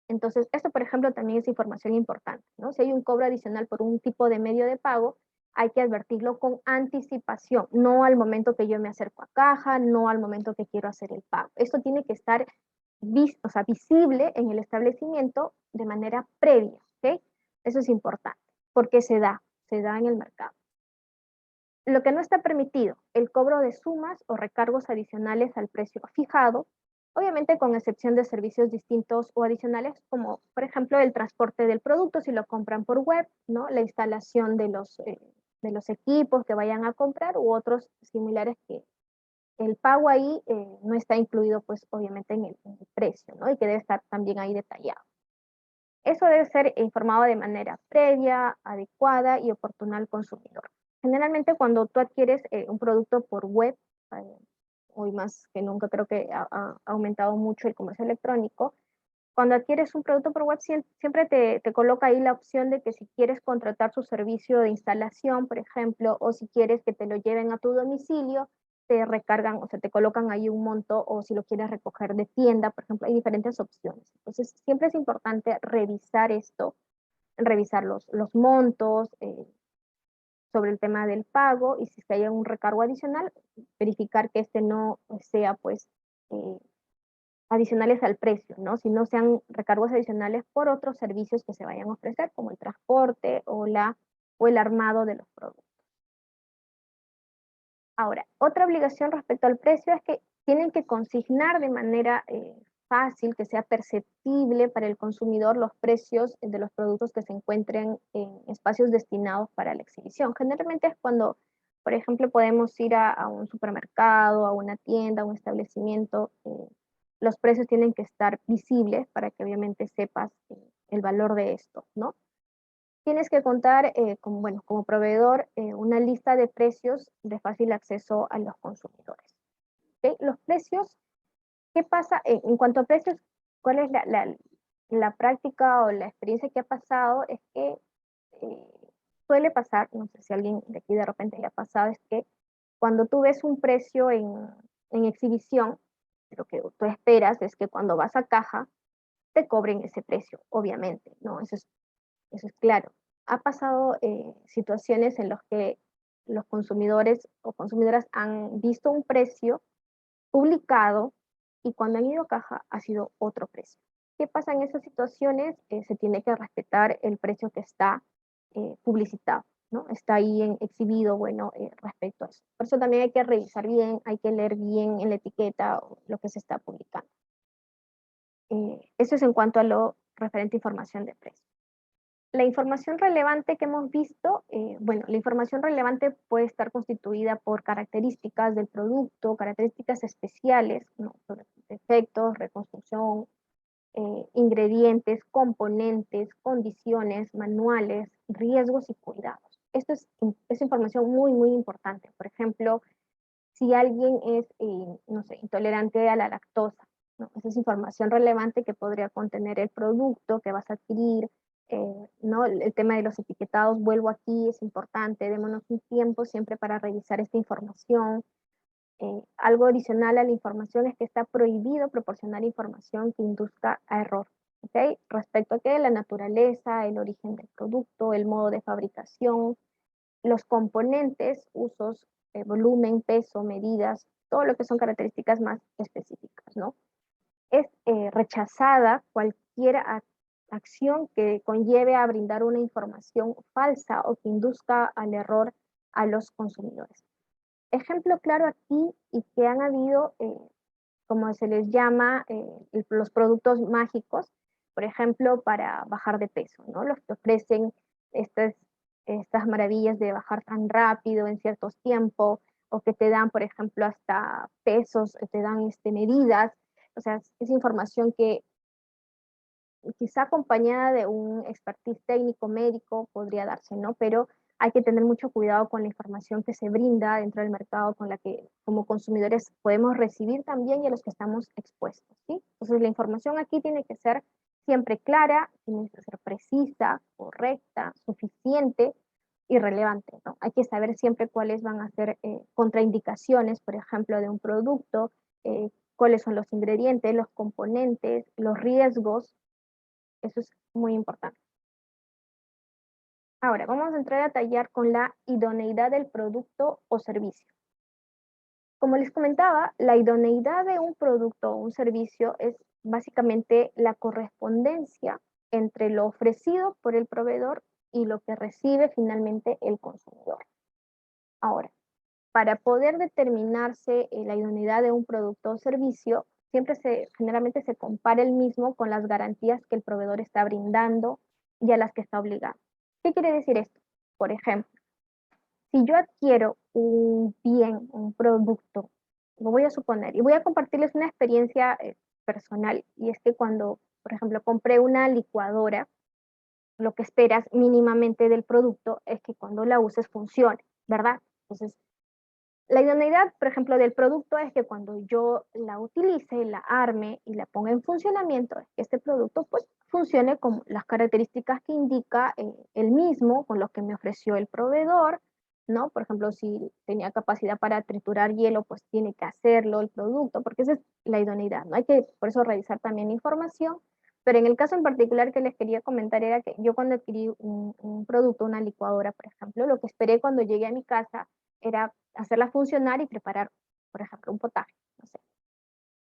Entonces, esto, por ejemplo, también es información importante, ¿no? Si hay un cobro adicional por un tipo de medio de pago, hay que advertirlo con anticipación, no al momento que yo me acerco a caja, no al momento que quiero hacer el pago. Esto tiene que estar o sea, visible en el establecimiento de manera previa, ¿ok? Eso es importante, porque se da en el mercado. Lo que no está permitido, el cobro de sumas o recargos adicionales al precio fijado, obviamente con excepción de servicios distintos o adicionales, como por ejemplo el transporte del producto si lo compran por web, ¿no? La instalación de los equipos que vayan a comprar u otros similares que el pago ahí no está incluido pues obviamente en el precio, ¿no? Y que debe estar también ahí detallado. Eso debe ser informado de manera previa, adecuada y oportuna al consumidor. Generalmente cuando tú adquieres un producto por web, eh, hoy más que nunca creo que ha aumentado mucho el comercio electrónico, cuando adquieres un producto por web siempre te coloca ahí la opción de que si quieres contratar su servicio de instalación, por ejemplo, o si quieres que te lo lleven a tu domicilio, te recargan, o sea, te colocan ahí un monto, o si lo quieres recoger de tienda, por ejemplo, hay diferentes opciones. Entonces, siempre es importante revisar esto, revisar los montos, sobre el tema del pago, y si es que hay un recargo adicional, verificar que este no sea, pues, eh, adicionales al precio, ¿no? Si no sean recargos adicionales por otros servicios que se vayan a ofrecer, como el transporte o el armado de los productos. Ahora, otra obligación respecto al precio es que tienen que consignar de manera fácil, que sea perceptible para el consumidor los precios de los productos que se encuentren en espacios destinados para la exhibición. Generalmente es cuando, por ejemplo, podemos ir a un supermercado, a una tienda, a un establecimiento. Los precios tienen que estar visibles para que obviamente sepas el valor de esto, ¿no? Tienes que contar, bueno, como proveedor, una lista de precios de fácil acceso a los consumidores. ¿Okay? Los precios, ¿qué pasa? En cuanto a precios, ¿cuál es la práctica o la experiencia que ha pasado? Es que suele pasar, no sé si alguien de aquí de repente le ha pasado, es que cuando tú ves un precio en exhibición, lo que tú esperas es que cuando vas a caja te cobren ese precio, obviamente, ¿no? Eso es claro. Ha pasado situaciones en las que los consumidores o consumidoras han visto un precio publicado y cuando han ido a caja ha sido otro precio. ¿Qué pasa en esas situaciones? Se tiene que respetar el precio que está publicitado, ¿no? Está ahí exhibido, bueno, respecto a eso. Por eso también hay que revisar bien, hay que leer bien en la etiqueta lo que se está publicando. Eso es en cuanto a lo referente a información de precio. La información relevante que hemos visto, bueno, la información relevante puede estar constituida por características del producto, características especiales, ¿no? Sobre defectos, reconstrucción, ingredientes, componentes, condiciones, manuales, riesgos y cuidados. Esto es información muy, muy importante. Por ejemplo, si alguien es, no sé, intolerante a la lactosa, ¿no? Esa es información relevante que podría contener el producto que vas a adquirir, ¿no? El tema de los etiquetados, vuelvo aquí, es importante, démonos un tiempo siempre para revisar esta información. Algo adicional a la información es que está prohibido proporcionar información que induzca a error, ¿ok? Respecto a qué, la naturaleza, el origen del producto, el modo de fabricación, los componentes, usos, volumen, peso, medidas, todo lo que son características más específicas, ¿no? Es rechazada cualquier acción que conlleve a brindar una información falsa o que induzca al error a los consumidores. Ejemplo claro aquí y que han habido, como se les llama, los productos mágicos, por ejemplo, para bajar de peso, ¿no? Los que ofrecen estas, estas maravillas de bajar tan rápido en ciertos tiempos, o que te dan, por ejemplo, hasta pesos, te dan medidas, o sea, es información que quizá acompañada de un expertise técnico médico podría darse, ¿no? Pero hay que tener mucho cuidado con la información que se brinda dentro del mercado, con la que como consumidores podemos recibir también y a los que estamos expuestos, ¿sí? Entonces la información aquí tiene que ser siempre clara, tiene que ser precisa, correcta, suficiente y relevante, ¿no? Hay que saber siempre cuáles van a ser contraindicaciones, por ejemplo, de un producto, cuáles son los ingredientes, los componentes, los riesgos. Eso es muy importante. Ahora, vamos a entrar a tallar con la idoneidad del producto o servicio. Como les comentaba, la idoneidad de un producto o un servicio es básicamente la correspondencia entre lo ofrecido por el proveedor y lo que recibe finalmente el consumidor. Ahora, para poder determinarse la idoneidad de un producto o servicio, generalmente se compara el mismo con las garantías que el proveedor está brindando y a las que está obligando. ¿Qué quiere decir esto? Por ejemplo, si yo adquiero un bien, un producto, lo voy a suponer, y voy a compartirles una experiencia personal, y es que cuando, por ejemplo, compré una licuadora, lo que esperas mínimamente del producto es que cuando la uses funcione, ¿verdad? Entonces, la idoneidad, por ejemplo, del producto es que cuando yo la utilice, la arme y la ponga en funcionamiento, es que este producto pues funcione con las características que indica el mismo, con los que me ofreció el proveedor, ¿no? Por ejemplo, si tenía capacidad para triturar hielo, pues tiene que hacerlo el producto, porque esa es la idoneidad, ¿no? Hay que, por eso, revisar también información, pero en el caso en particular que les quería comentar era que yo cuando adquirí un producto, una licuadora, por ejemplo, lo que esperé cuando llegué a mi casa era hacerla funcionar y preparar, por ejemplo, un potaje, no sé.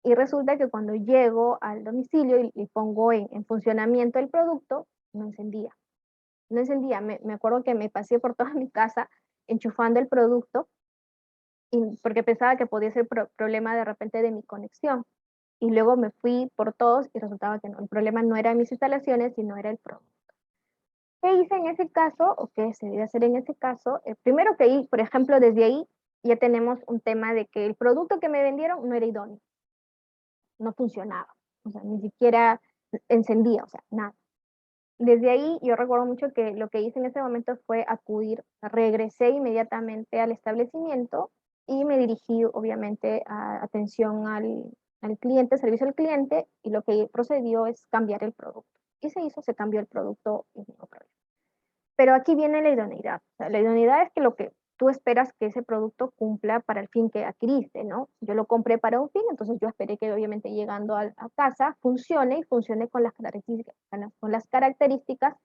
Y resulta que cuando llego al domicilio y pongo en funcionamiento el producto, no encendía. No encendía. Me acuerdo que me pasé por toda mi casa enchufando el producto porque pensaba que podía ser problema de repente de mi conexión. Y luego me fui por todos y resultaba que no. El problema no era mis instalaciones, sino era el producto. ¿Qué hice en ese caso o qué se debe hacer en ese caso? Primero que, por ejemplo, desde ahí ya tenemos un tema de que el producto que me vendieron no era idóneo, no funcionaba, o sea, ni siquiera encendía, o sea, nada. Desde ahí yo recuerdo mucho que lo que hice en ese momento fue acudir, regresé inmediatamente al establecimiento y me dirigí obviamente a atención al cliente, servicio al cliente, y lo que procedió es cambiar el producto. Y se hizo, se cambió el producto y no problema. Pero aquí viene la idoneidad. O sea, la idoneidad es que lo que tú esperas que ese producto cumpla para el fin que adquiriste, ¿no? Yo lo compré para un fin, entonces yo esperé que obviamente llegando a casa funcione y funcione con las características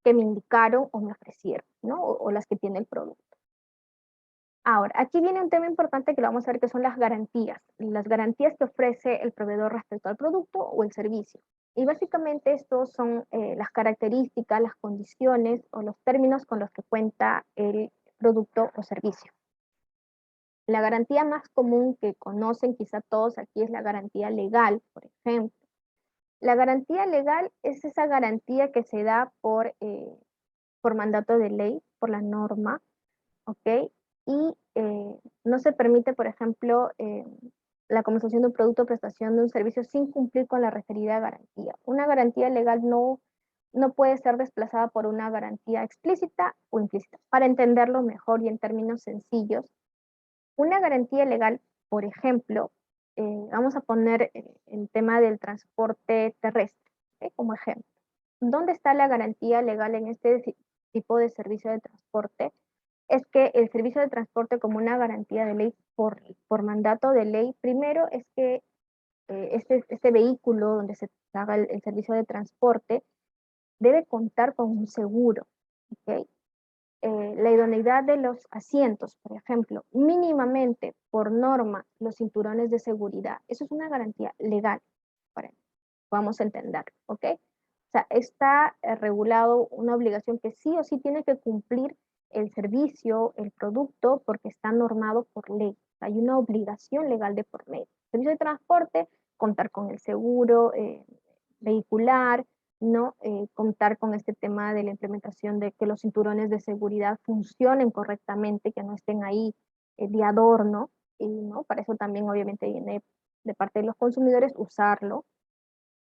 que me indicaron o me ofrecieron, ¿no? O las que tiene el producto. Ahora, aquí viene un tema importante que lo vamos a ver, que son las garantías que ofrece el proveedor respecto al producto o el servicio. Y básicamente estos son las características, las condiciones o los términos con los que cuenta el producto o servicio. La garantía más común que conocen quizá todos aquí es la garantía legal, por ejemplo. La garantía legal es esa garantía que se da por mandato de ley, por la norma, ¿ok? Y no se permite, por ejemplo, la comercialización de un producto o prestación de un servicio sin cumplir con la referida garantía. Una garantía legal no puede ser desplazada por una garantía explícita o implícita. Para entenderlo mejor y en términos sencillos, Una garantía legal, por ejemplo, vamos a poner el tema del transporte terrestre, ¿ok? Como ejemplo. ¿Dónde está la garantía legal en este tipo de servicio de transporte? Es que el servicio de transporte como una garantía de ley por mandato de ley, primero es que este vehículo donde se haga el servicio de transporte debe contar con un seguro, ¿ok? La idoneidad de los asientos, por ejemplo, mínimamente por norma los cinturones de seguridad, eso es una garantía legal, para que podamos entender, ¿ok? O sea, está regulado una obligación que sí o sí tiene que cumplir el servicio, el producto, porque está normado por ley. Hay una obligación legal de por medio. Servicio de transporte, contar con el seguro vehicular, ¿no? Contar con este tema de la implementación de que los cinturones de seguridad funcionen correctamente, que no estén ahí de adorno, y ¿no? Para eso también obviamente viene de parte de los consumidores usarlo.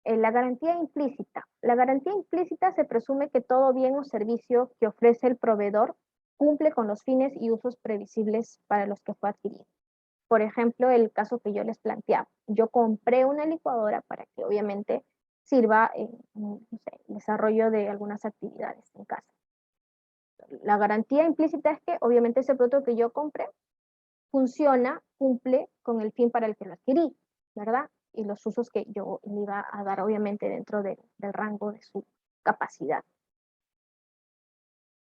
La garantía implícita. La garantía implícita se presume que todo bien o servicio que ofrece el proveedor cumple con los fines y usos previsibles para los que fue adquirido. Por ejemplo, el caso que yo les planteaba. Yo compré una licuadora para que obviamente sirva en no sé, el desarrollo de algunas actividades en casa. La garantía implícita es que obviamente ese producto que yo compré funciona, cumple con el fin para el que lo adquirí, ¿verdad? Y los usos que yo le iba a dar obviamente dentro del rango de su capacidad.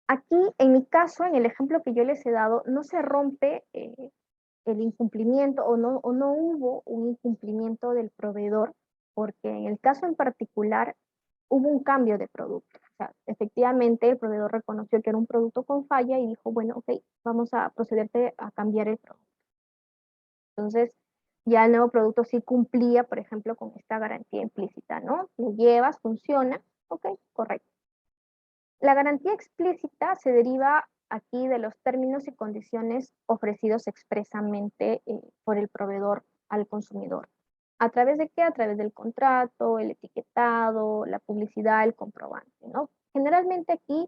Aquí, en mi caso, en el ejemplo que yo les he dado, no se rompe el incumplimiento o no hubo un incumplimiento del proveedor, porque en el caso en particular hubo un cambio de producto. O sea, efectivamente el proveedor reconoció que era un producto con falla y dijo, bueno, ok, vamos a procederte a cambiar el producto. Entonces, ya el nuevo producto sí cumplía, por ejemplo, con esta garantía implícita, ¿no? Lo llevas, funciona, ok, correcto. La garantía explícita se deriva aquí de los términos y condiciones ofrecidos expresamente por el proveedor al consumidor. ¿A través de qué? A través del contrato, el etiquetado, la publicidad, el comprobante, ¿no? Generalmente aquí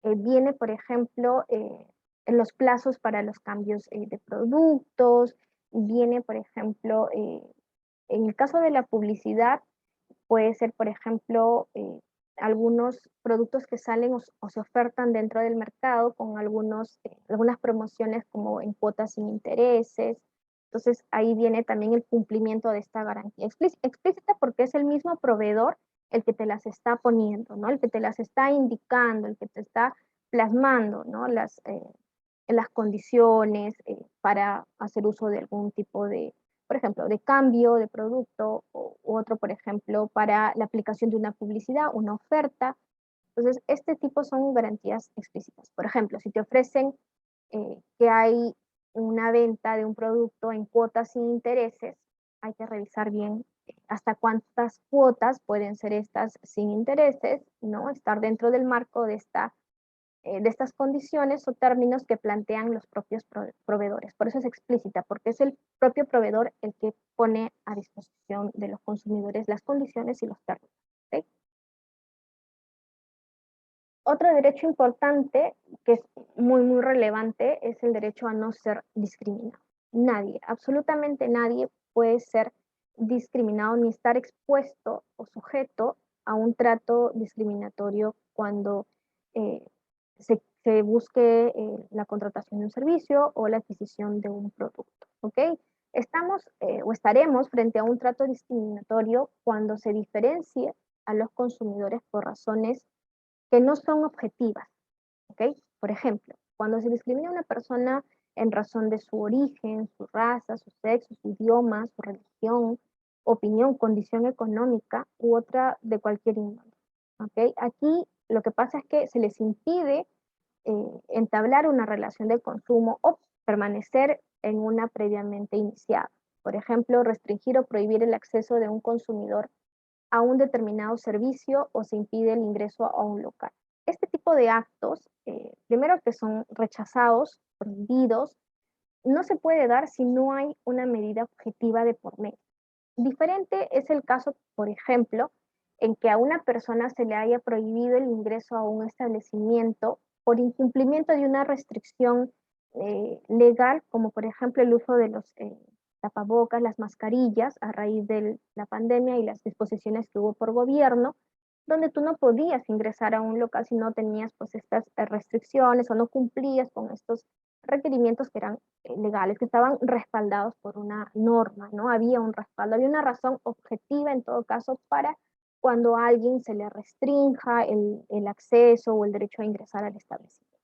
viene, por ejemplo, en los plazos para los cambios de productos, viene, por ejemplo, en el caso de la publicidad, puede ser, por ejemplo, algunos productos que salen o se ofertan dentro del mercado con algunas promociones como en cuotas sin intereses. Entonces, ahí viene también el cumplimiento de esta garantía explícita porque es el mismo proveedor el que te las está poniendo, ¿no? El que te las está indicando, el que te está plasmando, ¿no? Las condiciones para hacer uso de algún tipo de, por ejemplo, de cambio de producto u otro, por ejemplo, para la aplicación de una publicidad, una oferta. Entonces, este tipo son garantías explícitas. Por ejemplo, si te ofrecen que hay una venta de un producto en cuotas sin intereses, hay que revisar bien hasta cuántas cuotas pueden ser estas sin intereses, ¿no? Estar dentro del marco de estas condiciones o términos que plantean los propios proveedores. Por eso es explícita, porque es el propio proveedor el que pone a disposición de los consumidores las condiciones y los términos. ¿Okay? Otro derecho importante, que es muy relevante, es el derecho a no ser discriminado. Nadie, absolutamente nadie puede ser discriminado ni estar expuesto o sujeto a un trato discriminatorio cuando eh, se busque la contratación de un servicio o la adquisición de un producto. ¿Ok? Estamos o estaremos frente a un trato discriminatorio cuando se diferencie a los consumidores por razones que no son objetivas, ¿ok? Por ejemplo, cuando se discrimina a una persona en razón de su origen, su raza, su sexo, su idioma, su religión, opinión, condición económica u otra de cualquier índole, ¿ok? Aquí lo que pasa es que se les impide entablar una relación de consumo o permanecer en una previamente iniciada. Por ejemplo, restringir o prohibir el acceso de un consumidor a un determinado servicio o se impide el ingreso a un local. Este tipo de actos, primero que son rechazados, prohibidos, no se puede dar si no hay una medida objetiva de por medio. Diferente es el caso, por ejemplo, en que a una persona se le haya prohibido el ingreso a un establecimiento por incumplimiento de una restricción legal, como por ejemplo el uso de los tapabocas, las mascarillas, a raíz de la pandemia y las disposiciones que hubo por gobierno, donde tú no podías ingresar a un local si no tenías pues estas restricciones o no cumplías con estos requerimientos que eran legales, que estaban respaldados por una norma, ¿no? Había un respaldo, había una razón objetiva en todo caso para cuando a alguien se le restrinja el acceso o el derecho a ingresar al establecimiento.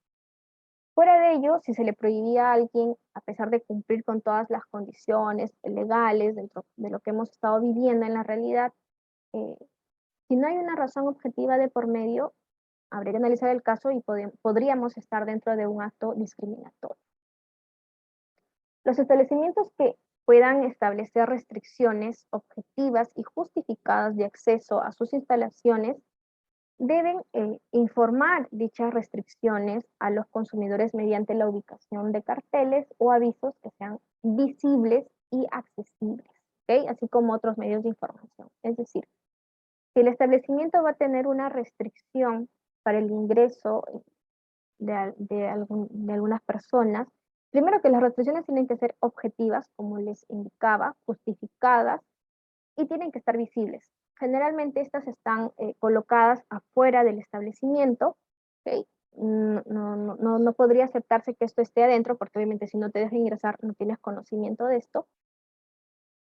Fuera de ello, si se le prohibía a alguien, a pesar de cumplir con todas las condiciones legales dentro de lo que hemos estado viviendo en la realidad, eh, si no hay una razón objetiva de por medio, habría que analizar el caso y podríamos estar dentro de un acto discriminatorio. Los establecimientos que puedan establecer restricciones objetivas y justificadas de acceso a sus instalaciones deben informar dichas restricciones a los consumidores mediante la ubicación de carteles o avisos que sean visibles y accesibles, ¿okay? Así como otros medios de información. Es decir, si el establecimiento va a tener una restricción para el ingreso de algunas personas, primero que las restricciones tienen que ser objetivas, como les indicaba, justificadas, y tienen que estar visibles. Generalmente estas están colocadas afuera del establecimiento, ¿okay? No podría aceptarse que esto esté adentro, porque obviamente si no te dejan ingresar no tienes conocimiento de esto.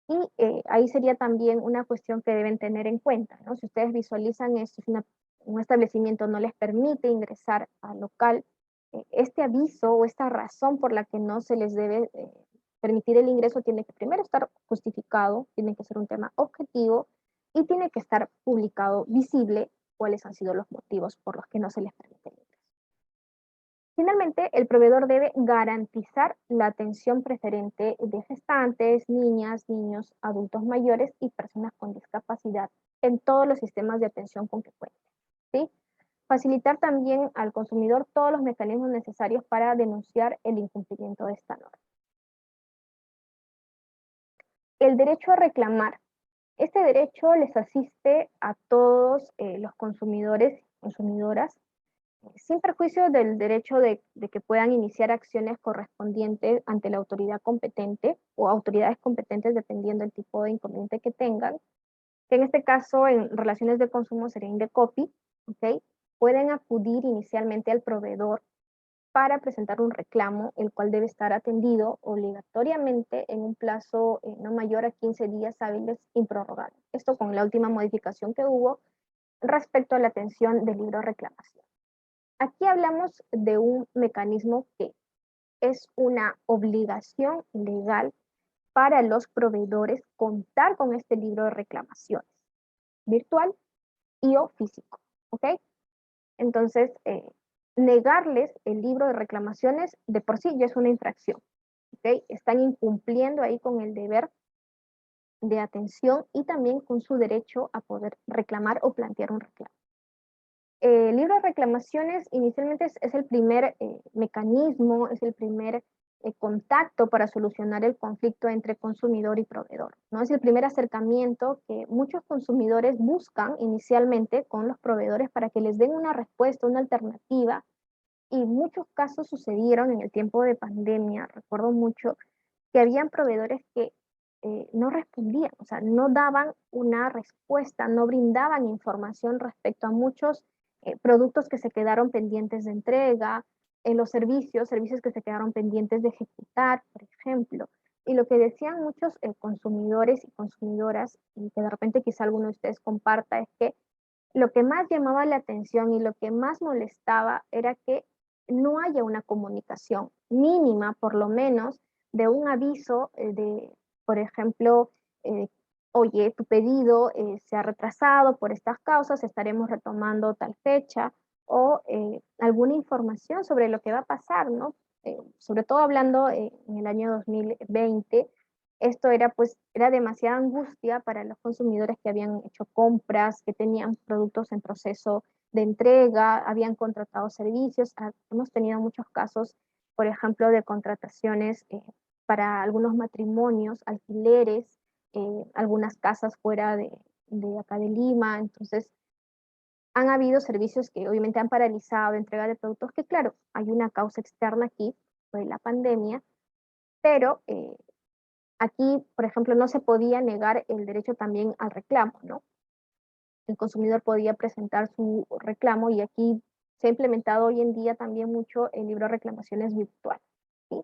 Y ahí sería también una cuestión que deben tener en cuenta, ¿no? Si ustedes visualizan esto, si un establecimiento no les permite ingresar al local, este aviso o esta razón por la que no se les debe permitir el ingreso tiene que primero estar justificado, tiene que ser un tema objetivo y tiene que estar publicado, visible, cuáles han sido los motivos por los que no se les permite el ingreso. Finalmente, el proveedor debe garantizar la atención preferente de gestantes, niñas, niños, adultos mayores y personas con discapacidad en todos los sistemas de atención con que cuente, ¿sí? Facilitar también al consumidor todos los mecanismos necesarios para denunciar el incumplimiento de esta norma. El derecho a reclamar. Este derecho les asiste a todos los consumidores y consumidoras sin perjuicio del derecho de que puedan iniciar acciones correspondientes ante la autoridad competente o autoridades competentes dependiendo del tipo de inconveniente que tengan, que en este caso en relaciones de consumo sería Indecopi, ¿ok? Pueden acudir inicialmente al proveedor para presentar un reclamo, el cual debe estar atendido obligatoriamente en un plazo no mayor a 15 días hábiles improrrogables. Esto con la última modificación que hubo respecto a la atención del libro de reclamación. Aquí hablamos de un mecanismo que es una obligación legal para los proveedores contar con este libro de reclamaciones, virtual y o físico, ¿ok? Entonces, negarles el libro de reclamaciones de por sí ya es una infracción, ¿ok? Están incumpliendo ahí con el deber de atención y también con su derecho a poder reclamar o plantear un reclamo. El libro de reclamaciones inicialmente es el primer mecanismo, es el primer contacto para solucionar el conflicto entre consumidor y proveedor, ¿no? Es el primer acercamiento que muchos consumidores buscan inicialmente con los proveedores para que les den una respuesta, una alternativa, y muchos casos sucedieron en el tiempo de pandemia. Recuerdo mucho que habían proveedores que no respondían, o sea, no daban una respuesta, no brindaban información respecto a muchos productos que se quedaron pendientes de entrega, en los servicios que se quedaron pendientes de ejecutar, por ejemplo. Y lo que decían muchos consumidores y consumidoras, y que de repente quizá alguno de ustedes comparta, es que lo que más llamaba la atención y lo que más molestaba era que no haya una comunicación mínima, por lo menos, de un aviso de, por ejemplo, eh, oye, tu pedido se ha retrasado por estas causas, estaremos retomando tal fecha, o alguna información sobre lo que va a pasar, ¿no? Sobre todo hablando en el año 2020, esto era pues, era demasiada angustia para los consumidores que habían hecho compras, que tenían productos en proceso de entrega, habían contratado servicios. Hemos tenido muchos casos, por ejemplo, de contrataciones para algunos matrimonios, alquileres, algunas casas fuera de acá de Lima. Entonces, han habido servicios que obviamente han paralizado entrega de productos que, claro, hay una causa externa aquí, fue la pandemia, pero aquí, por ejemplo, no se podía negar el derecho también al reclamo, ¿no? El consumidor podía presentar su reclamo y aquí se ha implementado hoy en día también mucho el libro de reclamaciones virtual, ¿sí?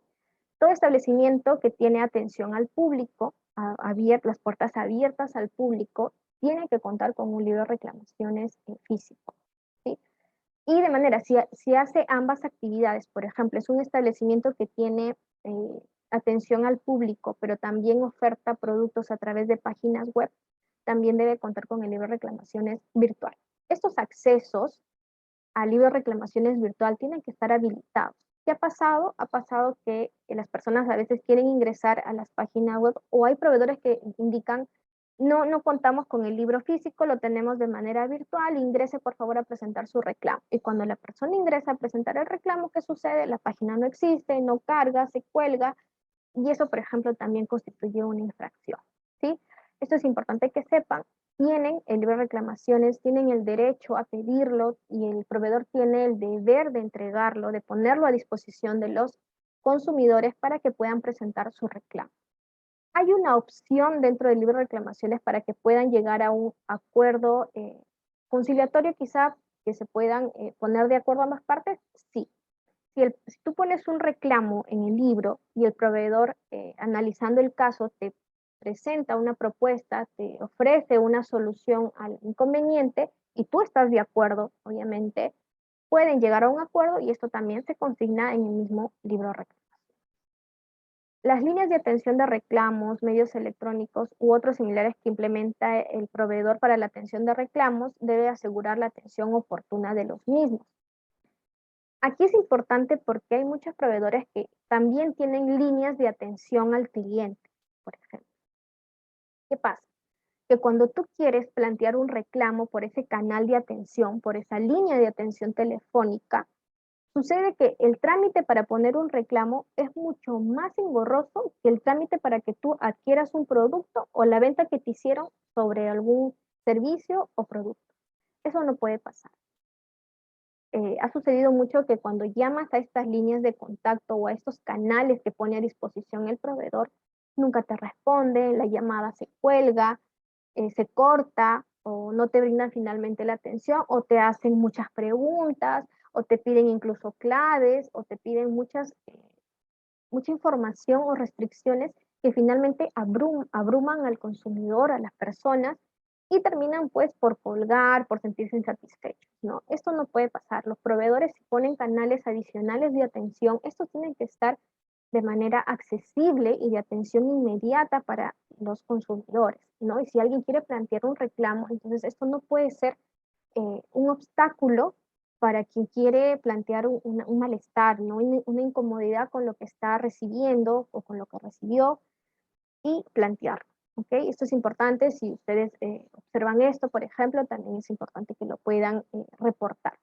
Todo establecimiento que tiene atención al público, las puertas abiertas al público, tiene que contar con un libro de reclamaciones físico, ¿sí? Y de manera, si hace ambas actividades, por ejemplo, es un establecimiento que tiene atención al público, pero también oferta productos a través de páginas web, también debe contar con el libro de reclamaciones virtual. Estos accesos al libro de reclamaciones virtual tienen que estar habilitados. ¿Qué ha pasado? Ha pasado que las personas a veces quieren ingresar a las páginas web o hay proveedores que indican no contamos con el libro físico, lo tenemos de manera virtual, ingrese por favor a presentar su reclamo. Y cuando la persona ingresa a presentar el reclamo, ¿qué sucede? La página no existe, no carga, se cuelga, y eso, por ejemplo, también constituye una infracción, ¿sí? Esto es importante que sepan. Tienen el libro de reclamaciones, tienen el derecho a pedirlo y el proveedor tiene el deber de entregarlo, de ponerlo a disposición de los consumidores para que puedan presentar su reclamo. Hay una opción dentro del libro de reclamaciones para que puedan llegar a un acuerdo conciliatorio, quizá que se puedan poner de acuerdo ambas partes, sí. Si tú pones un reclamo en el libro y el proveedor, analizando el caso, te presenta una propuesta, te ofrece una solución al inconveniente y tú estás de acuerdo, obviamente, pueden llegar a un acuerdo y esto también se consigna en el mismo libro de reclamos. Las líneas de atención de reclamos, medios electrónicos u otros similares que implementa el proveedor para la atención de reclamos debe asegurar la atención oportuna de los mismos. Aquí es importante porque hay muchos proveedores que también tienen líneas de atención al cliente, por ejemplo. ¿Qué pasa? Que cuando tú quieres plantear un reclamo por ese canal de atención, por esa línea de atención telefónica, sucede que el trámite para poner un reclamo es mucho más engorroso que el trámite para que tú adquieras un producto o la venta que te hicieron sobre algún servicio o producto. Eso no puede pasar. Ha sucedido mucho que cuando llamas a estas líneas de contacto o a estos canales que pone a disposición el proveedor, nunca te responde, la llamada se cuelga, se corta o no te brindan finalmente la atención o te hacen muchas preguntas o te piden incluso claves o te piden mucha información o restricciones que finalmente abruman al consumidor, a las personas y terminan pues por colgar, por sentirse insatisfechos, ¿no? Esto no puede pasar. Los proveedores si ponen canales adicionales de atención, estos tienen que estar de manera accesible y de atención inmediata para los consumidores, ¿no? Y si alguien quiere plantear un reclamo, entonces esto no puede ser un obstáculo para quien quiere plantear un malestar, ¿no? Una incomodidad con lo que está recibiendo o con lo que recibió y plantearlo. ¿Ok? Esto es importante, si ustedes observan esto, por ejemplo, también es importante que lo puedan reportar.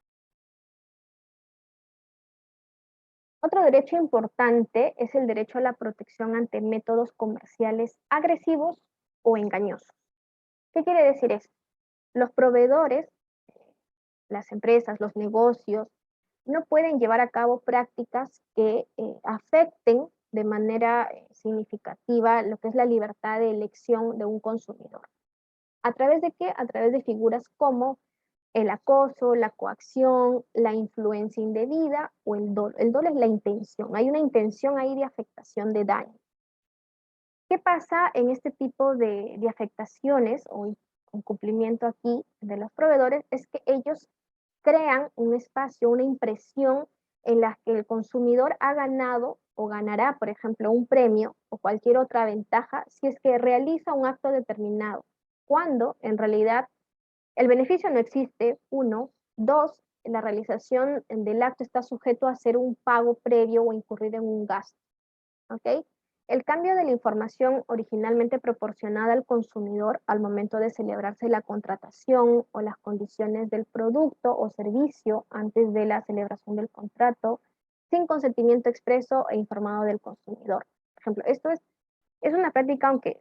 Otro derecho importante es el derecho a la protección ante métodos comerciales agresivos o engañosos. ¿Qué quiere decir esto? Los proveedores, las empresas, los negocios, no pueden llevar a cabo prácticas que afecten de manera significativa lo que es la libertad de elección de un consumidor. ¿A través de qué? A través de figuras como el acoso, la coacción, la influencia indebida o el dolo. El dolo es la intención, hay una intención ahí de afectación de daño. ¿Qué pasa en este tipo de afectaciones o incumplimiento aquí de los proveedores? Es que ellos crean un espacio, una impresión en la que el consumidor ha ganado o ganará, por ejemplo, un premio o cualquier otra ventaja si es que realiza un acto determinado, cuando en realidad el beneficio no existe, uno. Dos, la realización del acto está sujeto a hacer un pago previo o incurrir en un gasto. ¿Ok? El cambio de la información originalmente proporcionada al consumidor al momento de celebrarse la contratación o las condiciones del producto o servicio antes de la celebración del contrato, sin consentimiento expreso e informado del consumidor. Por ejemplo, esto es una práctica, aunque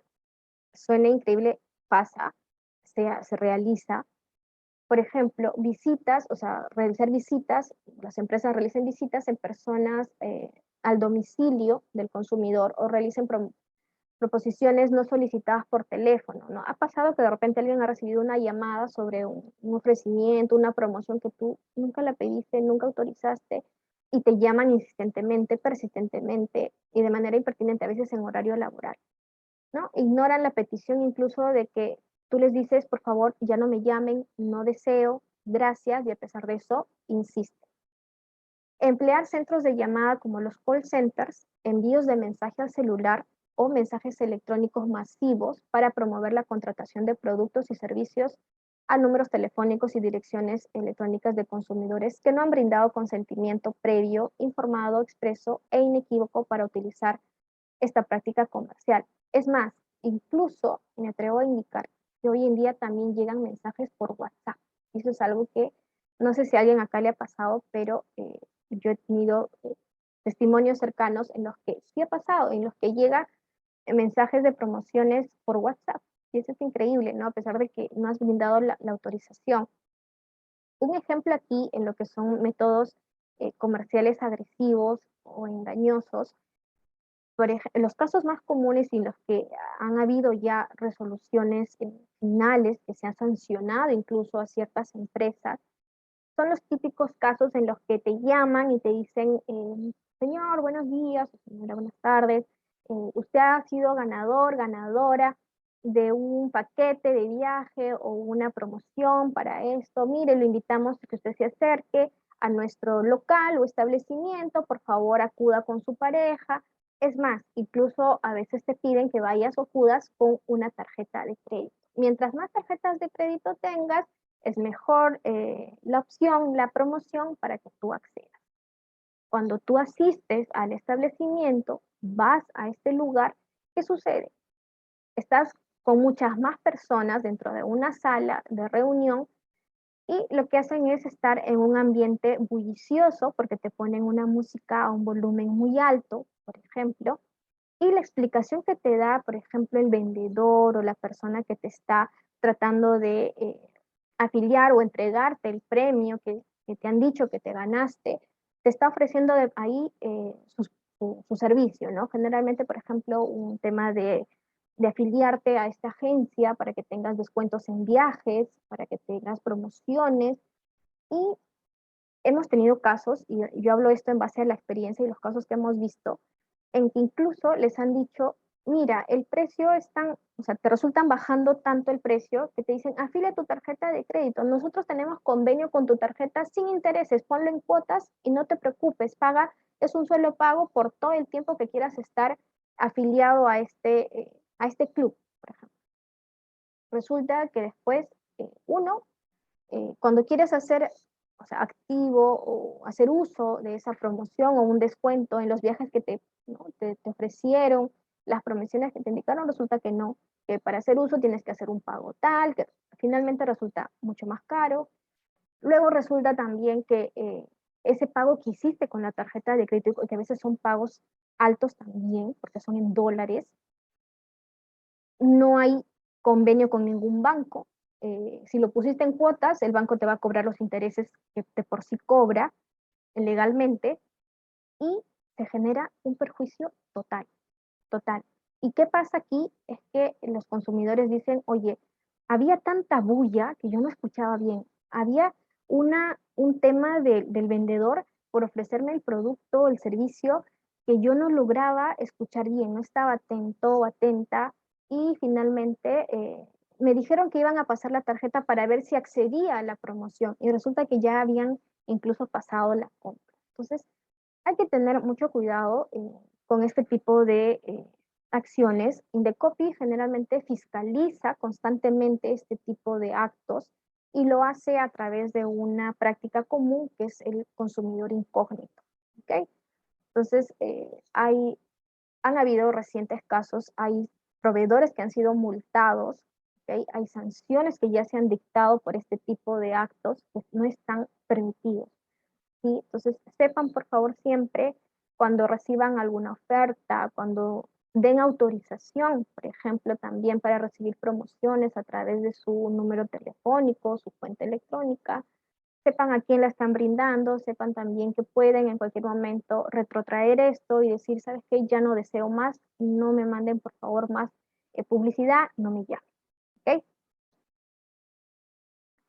suene increíble, pasa, se realiza. Por ejemplo, visitas, o sea, realizar visitas, las empresas realizan visitas en personas al domicilio del consumidor o realicen proposiciones no solicitadas por teléfono, ¿no? Ha pasado que de repente alguien ha recibido una llamada sobre un ofrecimiento, una promoción que tú nunca la pediste, nunca autorizaste, y te llaman insistentemente, persistentemente y de manera impertinente, a veces en horario laboral, ¿no? Ignoran la petición incluso de que tú les dices, por favor, ya no me llamen, no deseo, gracias, y a pesar de eso, insisten. Emplear centros de llamada como los call centers, envíos de mensaje al celular o mensajes electrónicos masivos para promover la contratación de productos y servicios a números telefónicos y direcciones electrónicas de consumidores que no han brindado consentimiento previo, informado, expreso e inequívoco para utilizar esta práctica comercial. Es más, incluso me atrevo a indicar que hoy en día también llegan mensajes por WhatsApp. Eso es algo que no sé si a alguien acá le ha pasado, pero yo he tenido testimonios cercanos en los que sí ha pasado, en los que llegan mensajes de promociones por WhatsApp. Y eso es increíble, ¿no? A pesar de que no has brindado la autorización. Un ejemplo aquí en lo que son métodos comerciales agresivos o engañosos, los casos más comunes y los que han habido ya resoluciones finales que se han sancionado incluso a ciertas empresas, son los típicos casos en los que te llaman y te dicen, señor, buenos días, o señora, buenas tardes, usted ha sido ganador, ganadora de un paquete de viaje o una promoción para esto. Mire, lo invitamos a que usted se acerque a nuestro local o establecimiento, por favor acuda con su pareja. Es más, incluso a veces te piden que vayas o acudas con una tarjeta de crédito. Mientras más tarjetas de crédito tengas, es mejor la opción, la promoción para que tú accedas. Cuando tú asistes al establecimiento, vas a este lugar, ¿qué sucede? Estás con muchas más personas dentro de una sala de reunión y lo que hacen es estar en un ambiente bullicioso porque te ponen una música a un volumen muy alto, por ejemplo, y la explicación que te da, por ejemplo, el vendedor o la persona que te está tratando de afiliar o entregarte el premio que te han dicho que te ganaste, te está ofreciendo ahí su servicio, ¿no? Generalmente, por ejemplo, un tema de afiliarte a esta agencia para que tengas descuentos en viajes, para que tengas promociones. Y hemos tenido casos, y yo hablo esto en base a la experiencia y los casos que hemos visto, en que incluso les han dicho, mira, el precio es tan, o sea, te resultan bajando tanto el precio que te dicen, afile tu tarjeta de crédito, nosotros tenemos convenio con tu tarjeta sin intereses, ponlo en cuotas y no te preocupes, paga, es un solo pago por todo el tiempo que quieras estar afiliado a este club, por ejemplo. Resulta que después, uno, cuando quieres hacer, o sea, activo o hacer uso de esa promoción o un descuento en los viajes que ¿no? te ofrecieron, las promociones que te indicaron, resulta que no, que para hacer uso tienes que hacer un pago tal, que finalmente resulta mucho más caro. Luego resulta también que ese pago que hiciste con la tarjeta de crédito, que a veces son pagos altos también, porque son en dólares, no hay convenio con ningún banco. Si lo pusiste en cuotas, el banco te va a cobrar los intereses que de por sí cobra legalmente y se genera un perjuicio total, total. ¿Y qué pasa aquí? Es que los consumidores dicen, oye, había tanta bulla que yo no escuchaba bien. Había un tema del vendedor por ofrecerme el producto, el servicio, que yo no lograba escuchar bien, no estaba atento o atenta y finalmente me dijeron que iban a pasar la tarjeta para ver si accedía a la promoción y resulta que ya habían incluso pasado la compra. Entonces, hay que tener mucho cuidado con este tipo de acciones. Indecopi generalmente fiscaliza constantemente este tipo de actos y lo hace a través de una práctica común que es el consumidor incógnito. ¿Okay? Entonces, han habido recientes casos, hay proveedores que han sido multados, ¿okay? Hay sanciones que ya se han dictado por este tipo de actos que no están permitidos. ¿Sí? Entonces, sepan por favor siempre cuando reciban alguna oferta, cuando den autorización, por ejemplo, también para recibir promociones a través de su número telefónico, su cuenta electrónica, sepan a quién la están brindando, sepan también que pueden en cualquier momento retrotraer esto y decir, ¿sabes qué? Ya no deseo más, no me manden por favor más publicidad, no me llamen, ¿ok?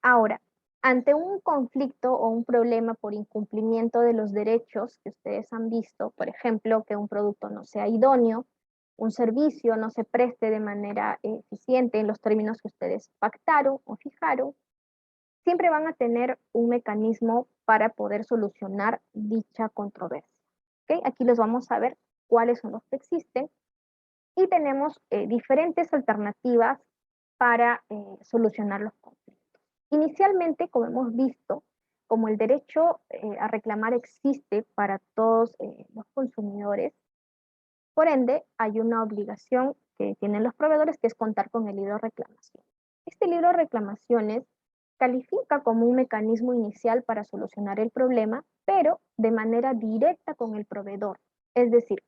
Ahora, ante un conflicto o un problema por incumplimiento de los derechos que ustedes han visto, por ejemplo, que un producto no sea idóneo, un servicio no se preste de manera eficiente en los términos que ustedes pactaron o fijaron, siempre van a tener un mecanismo para poder solucionar dicha controversia. ¿Okay? Aquí los vamos a ver cuáles son los que existen y tenemos diferentes alternativas para solucionar los conflictos. Inicialmente, como hemos visto, como el derecho a reclamar existe para todos los consumidores, por ende, hay una obligación que tienen los proveedores, que es contar con el libro de reclamación. Este libro de reclamaciones califica como un mecanismo inicial para solucionar el problema, pero de manera directa con el proveedor. Es decir,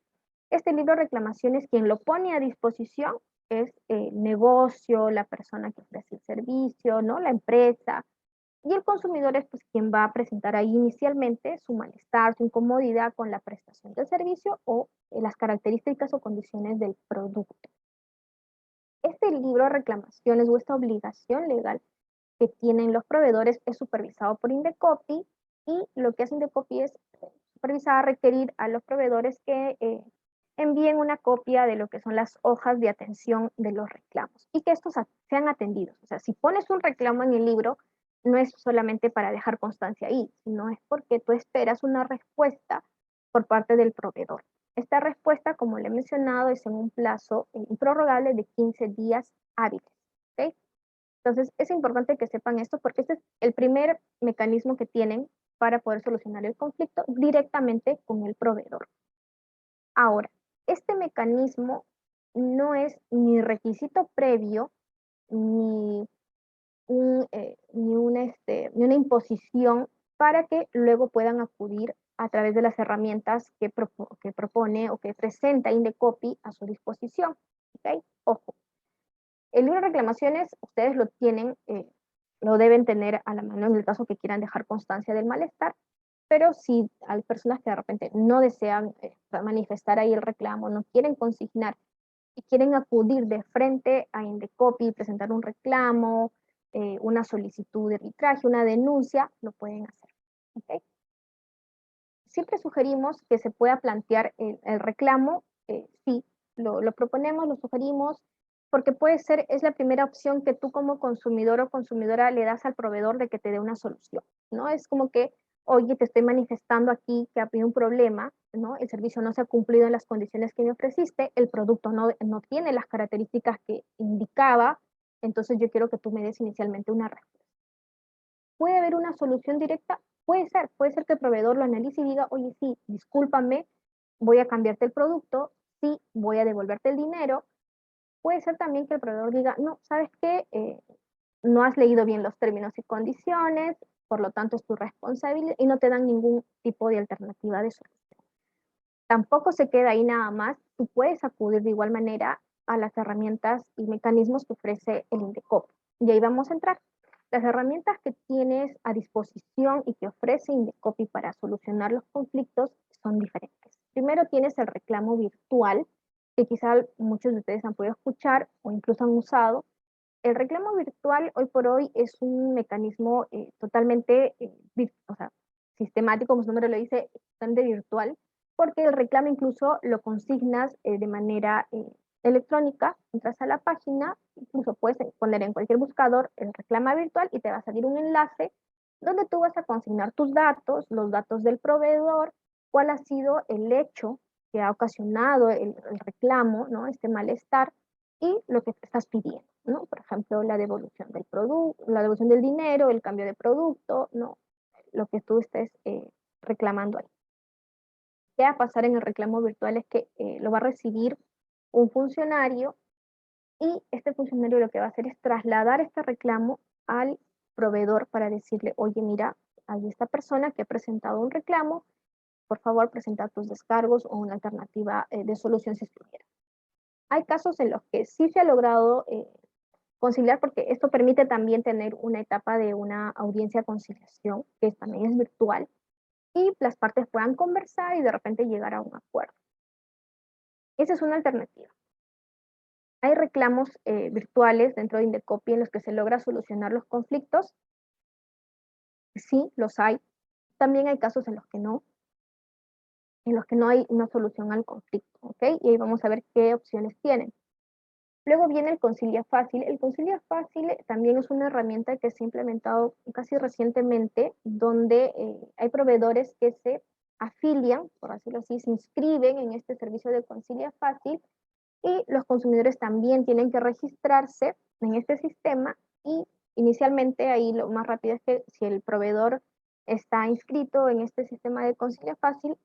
este libro de reclamaciones, quien lo pone a disposición es el negocio, la persona que ofrece el servicio, ¿no? La empresa, y el consumidor es pues, quien va a presentar ahí inicialmente su malestar, su incomodidad con la prestación del servicio o las características o condiciones del producto. Este libro de reclamaciones o esta obligación legal que tienen los proveedores es supervisado por Indecopi y lo que hace Indecopi es supervisar, requerir a los proveedores que envíen una copia de lo que son las hojas de atención de los reclamos y que estos sean atendidos. O sea, si pones un reclamo en el libro, no es solamente para dejar constancia ahí, sino es porque tú esperas una respuesta por parte del proveedor. Esta respuesta, como le he mencionado, es en un plazo improrrogable de 15 días hábiles. ¿Okay? Entonces, es importante que sepan esto porque este es el primer mecanismo que tienen para poder solucionar el conflicto directamente con el proveedor. Ahora, este mecanismo no es ni requisito previo ni, ni una imposición para que luego puedan acudir a través de las herramientas que propone o que presenta Indecopi a su disposición. ¿Okay? Ojo, el libro de reclamaciones ustedes lo tienen, lo deben tener a la mano en el caso que quieran dejar constancia del malestar, pero si hay personas que de repente no desean manifestar ahí el reclamo, no quieren consignar y quieren acudir de frente a Indecopi y presentar un reclamo, una solicitud de arbitraje, una denuncia, lo pueden hacer. ¿Okay? Siempre sugerimos que se pueda plantear el reclamo, sí, lo proponemos, lo sugerimos, porque puede ser, es la primera opción que tú como consumidor o consumidora le das al proveedor de que te dé una solución, ¿no? Es como que, oye, te estoy manifestando aquí que ha habido un problema, ¿no? El servicio no se ha cumplido en las condiciones que me ofreciste, el producto no tiene las características que indicaba, entonces yo quiero que tú me des inicialmente una respuesta. ¿Puede haber una solución directa? Puede ser que el proveedor lo analice y diga, oye, sí, discúlpame, voy a cambiarte el producto, sí, voy a devolverte el dinero. Puede ser también que el proveedor diga, no, ¿sabes qué? No has leído bien los términos y condiciones, por lo tanto es tu responsabilidad y no te dan ningún tipo de alternativa de solución. Tampoco se queda ahí nada más, tú puedes acudir de igual manera a las herramientas y mecanismos que ofrece el Indecopi. Y ahí vamos a entrar. Las herramientas que tienes a disposición y que ofrece Indecopi para solucionar los conflictos son diferentes. Primero tienes el reclamo virtual, que quizá muchos de ustedes han podido escuchar o incluso han usado. El reclamo virtual hoy por hoy es un mecanismo totalmente o sea, sistemático, como su nombre lo dice, totalmente virtual, porque el reclamo incluso lo consignas de manera electrónica, entras a la página, incluso puedes poner en cualquier buscador el reclama virtual y te va a salir un enlace donde tú vas a consignar tus datos, los datos del proveedor, cuál ha sido el hecho que ha ocasionado el reclamo, ¿no? Este malestar y lo que te estás pidiendo, ¿no? Por ejemplo, la devolución del producto, la devolución del dinero, el cambio de producto, ¿no? Lo que tú estés reclamando ahí. ¿Qué va a pasar en el reclamo virtual? Es que lo va a recibir un funcionario y este funcionario lo que va a hacer es trasladar este reclamo al proveedor para decirle, oye, mira, hay esta persona que ha presentado un reclamo, por favor, presenta tus descargos o una alternativa de solución si estuviera. Hay casos en los que sí se ha logrado conciliar, porque esto permite también tener una etapa de una audiencia de conciliación, que también es virtual, y las partes puedan conversar y de repente llegar a un acuerdo. Esa es una alternativa. Hay reclamos virtuales dentro de Indecopi en los que se logra solucionar los conflictos. Sí, los hay. También hay casos en los que no hay una solución al conflicto, ¿ok? Y ahí vamos a ver qué opciones tienen. Luego viene el Concilia Fácil. El Concilia Fácil también es una herramienta que se ha implementado casi recientemente, donde hay proveedores que se afilian, por decirlo así, se inscriben en este servicio de Concilia Fácil, y los consumidores también tienen que registrarse en este sistema, y inicialmente ahí lo más rápido es que si el proveedor está inscrito en este sistema de Concilia Fácil,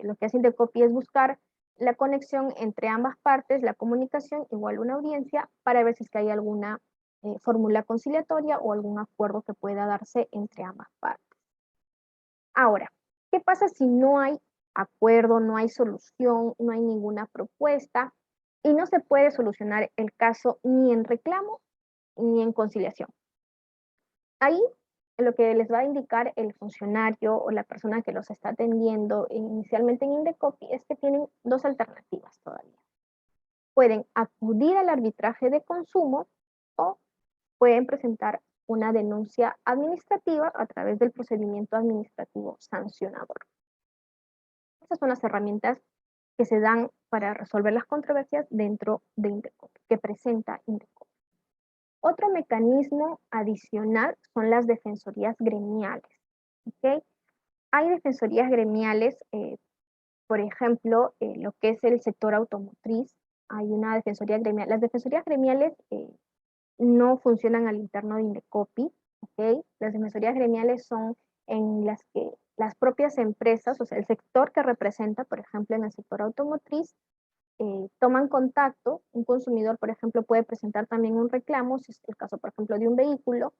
lo que hace Indecopi es buscar la conexión entre ambas partes, la comunicación, igual una audiencia, para ver si es que hay alguna fórmula conciliatoria o algún acuerdo que pueda darse entre ambas partes. Ahora, ¿qué pasa si no hay acuerdo, no hay solución, no hay ninguna propuesta y no se puede solucionar el caso ni en reclamo ni en conciliación? Ahí lo que les va a indicar el funcionario o la persona que los está atendiendo inicialmente en Indecopi es que tienen dos alternativas todavía. Pueden acudir al arbitraje de consumo o pueden presentar una denuncia administrativa a través del procedimiento administrativo sancionador. Estas son las herramientas que se dan para resolver las controversias dentro de Indecopi, que presenta Indecopi. Otro mecanismo adicional son las defensorías gremiales, ¿ok? Hay defensorías gremiales, por ejemplo, lo que es el sector automotriz, hay una defensoría gremial. Las defensorías gremiales no funcionan al interno de Indecopi, ¿ok? Las defensorías gremiales son en las que las propias empresas, o sea, el sector que representa, por ejemplo, en el sector automotriz, toman contacto. Un consumidor, por ejemplo, puede presentar también un reclamo, si es el caso, por ejemplo, de un vehículo,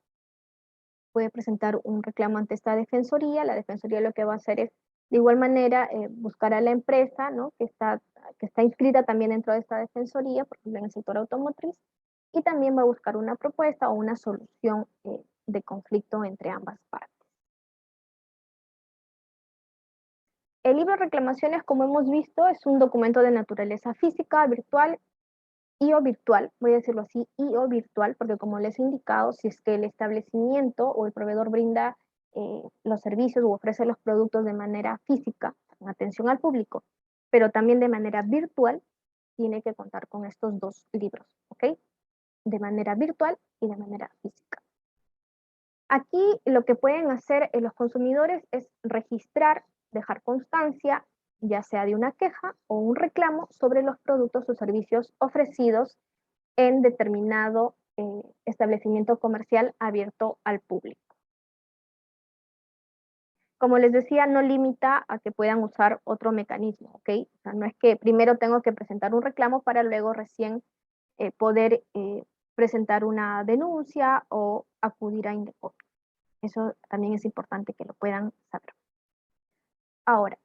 puede presentar un reclamo ante esta defensoría. La defensoría lo que va a hacer es, de igual manera, buscar a la empresa, ¿no?, que está inscrita también dentro de esta defensoría, por ejemplo, en el sector automotriz, y también va a buscar una propuesta o una solución de conflicto entre ambas partes. El libro de reclamaciones, como hemos visto, es un documento de naturaleza física, virtual y o virtual, voy a decirlo así, y o virtual, porque como les he indicado, si es que el establecimiento o el proveedor brinda los servicios o ofrece los productos de manera física, con atención al público, pero también de manera virtual, tiene que contar con estos dos libros, ¿ok? De manera virtual y de manera física. Aquí lo que pueden hacer los consumidores es registrar, dejar constancia, ya sea de una queja o un reclamo sobre los productos o servicios ofrecidos en determinado establecimiento comercial abierto al público. Como les decía, no limita a que puedan usar otro mecanismo, ¿ok? O sea, no es que primero tengo que presentar un reclamo para luego recién poder presentar una denuncia o acudir a Indecopi. Eso también es importante que lo puedan saber. Ahora,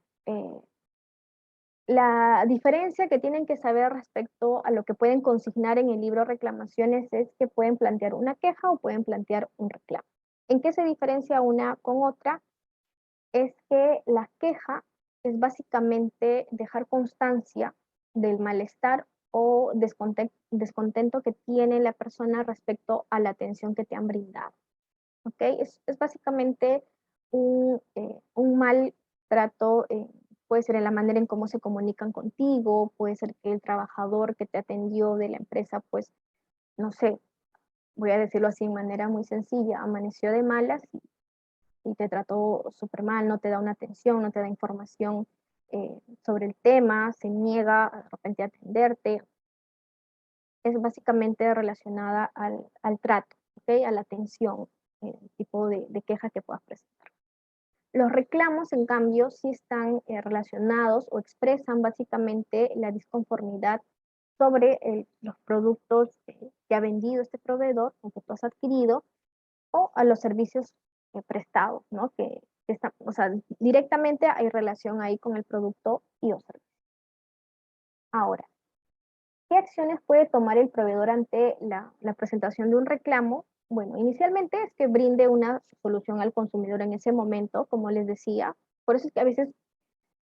la diferencia que tienen que saber respecto a lo que pueden consignar en el libro de reclamaciones es que pueden plantear una queja o pueden plantear un reclamo. ¿En qué se diferencia una con otra? Es que la queja es básicamente dejar constancia del malestar o descontento que tiene la persona respecto a la atención que te han brindado. ¿Ok? Es básicamente un mal trato, puede ser en la manera en cómo se comunican contigo, puede ser que el trabajador que te atendió de la empresa, pues, no sé, voy a decirlo así de manera muy sencilla, amaneció de malas y te trató súper mal, no te da una atención, no te da información sobre el tema, se niega de repente a atenderte. Es básicamente relacionada al trato, ¿ok? A la atención, el tipo de queja que puedas presentar. Los reclamos, en cambio, sí están relacionados o expresan básicamente la disconformidad sobre los productos que ha vendido este proveedor o que tú has adquirido, o a los servicios prestados, ¿no? Que están, o sea, directamente hay relación ahí con el producto y o servicio. Ahora, ¿Qué acciones puede tomar el proveedor ante la presentación de un reclamo? Bueno, inicialmente es que brinde una solución al consumidor en ese momento, como les decía. Por eso es que a veces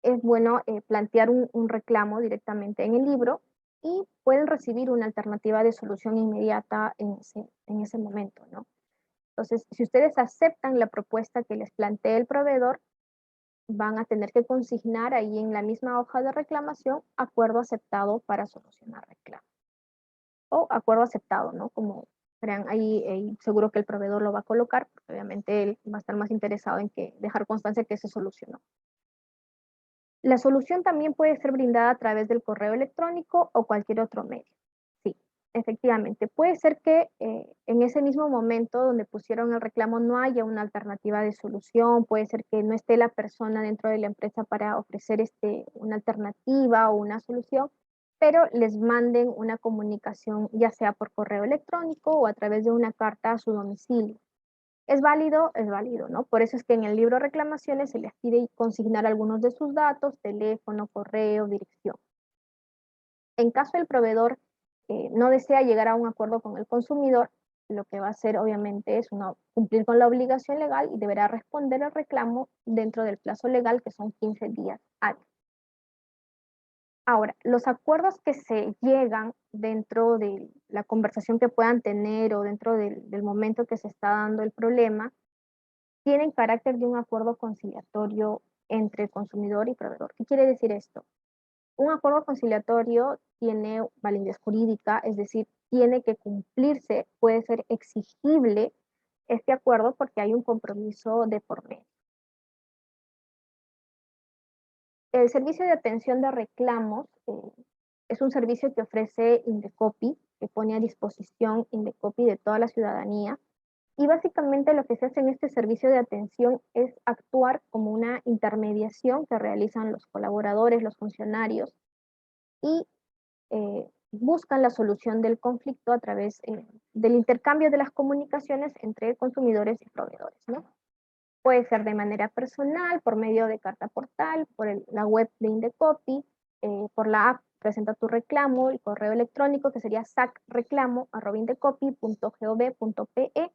es bueno plantear un reclamo directamente en el libro y pueden recibir una alternativa de solución inmediata en ese momento, ¿no? Entonces, si ustedes aceptan la propuesta que les plantee el proveedor, van a tener que consignar ahí en la misma hoja de reclamación acuerdo aceptado para solucionar reclamo. O acuerdo aceptado, ¿no? Como verán, ahí seguro que el proveedor lo va a colocar, porque obviamente él va a estar más interesado en que dejar constancia que se solucionó. La solución también puede ser brindada a través del correo electrónico o cualquier otro medio. Sí, efectivamente. Puede ser que en ese mismo momento donde pusieron el reclamo no haya una alternativa de solución, puede ser que no esté la persona dentro de la empresa para ofrecer una alternativa o una solución, pero les manden una comunicación ya sea por correo electrónico o a través de una carta a su domicilio. Es válido, ¿no? Por eso es que en el libro de reclamaciones se les pide consignar algunos de sus datos, teléfono, correo, dirección. En caso el proveedor no desea llegar a un acuerdo con el consumidor, lo que va a hacer obviamente es cumplir con la obligación legal y deberá responder el reclamo dentro del plazo legal, que son 15 días hábiles. Ahora, los acuerdos que se llegan dentro de la conversación que puedan tener o dentro del momento que se está dando el problema, tienen carácter de un acuerdo conciliatorio entre el consumidor y proveedor. ¿Qué quiere decir esto? Un acuerdo conciliatorio tiene validez jurídica, es decir, tiene que cumplirse, puede ser exigible este acuerdo porque hay un compromiso de por medio. El servicio de atención de reclamos es un servicio que ofrece Indecopi, que pone a disposición Indecopi de toda la ciudadanía. Y básicamente lo que se hace en este servicio de atención es actuar como una intermediación que realizan los colaboradores, los funcionarios, y buscan la solución del conflicto a través del intercambio de las comunicaciones entre consumidores y proveedores, ¿no? Puede ser de manera personal, por medio de carta portal, por la web de Indecopi, por la app Presenta tu reclamo, el correo electrónico que sería sacreclamo@indecopi.gov.pe,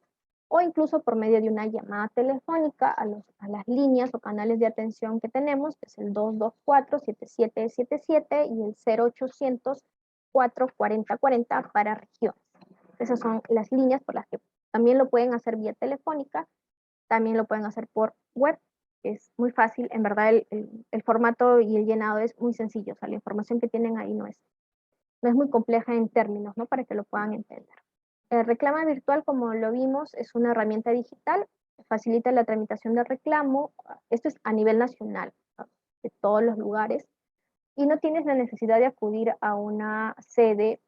o incluso por medio de una llamada telefónica a las líneas o canales de atención que tenemos, que es el 224-7777 y el 0800 440 40 para regiones. Esas son las líneas por las que también lo pueden hacer vía telefónica, también lo pueden hacer por web. Es muy fácil, en verdad el formato y el llenado es muy sencillo, o sea, la información que tienen ahí no es muy compleja en términos, ¿no? Para que lo puedan entender. El reclamo virtual, como lo vimos, es una herramienta digital, facilita la tramitación del reclamo. Esto es a nivel nacional, ¿no? De todos los lugares, y no tienes la necesidad de acudir a una sede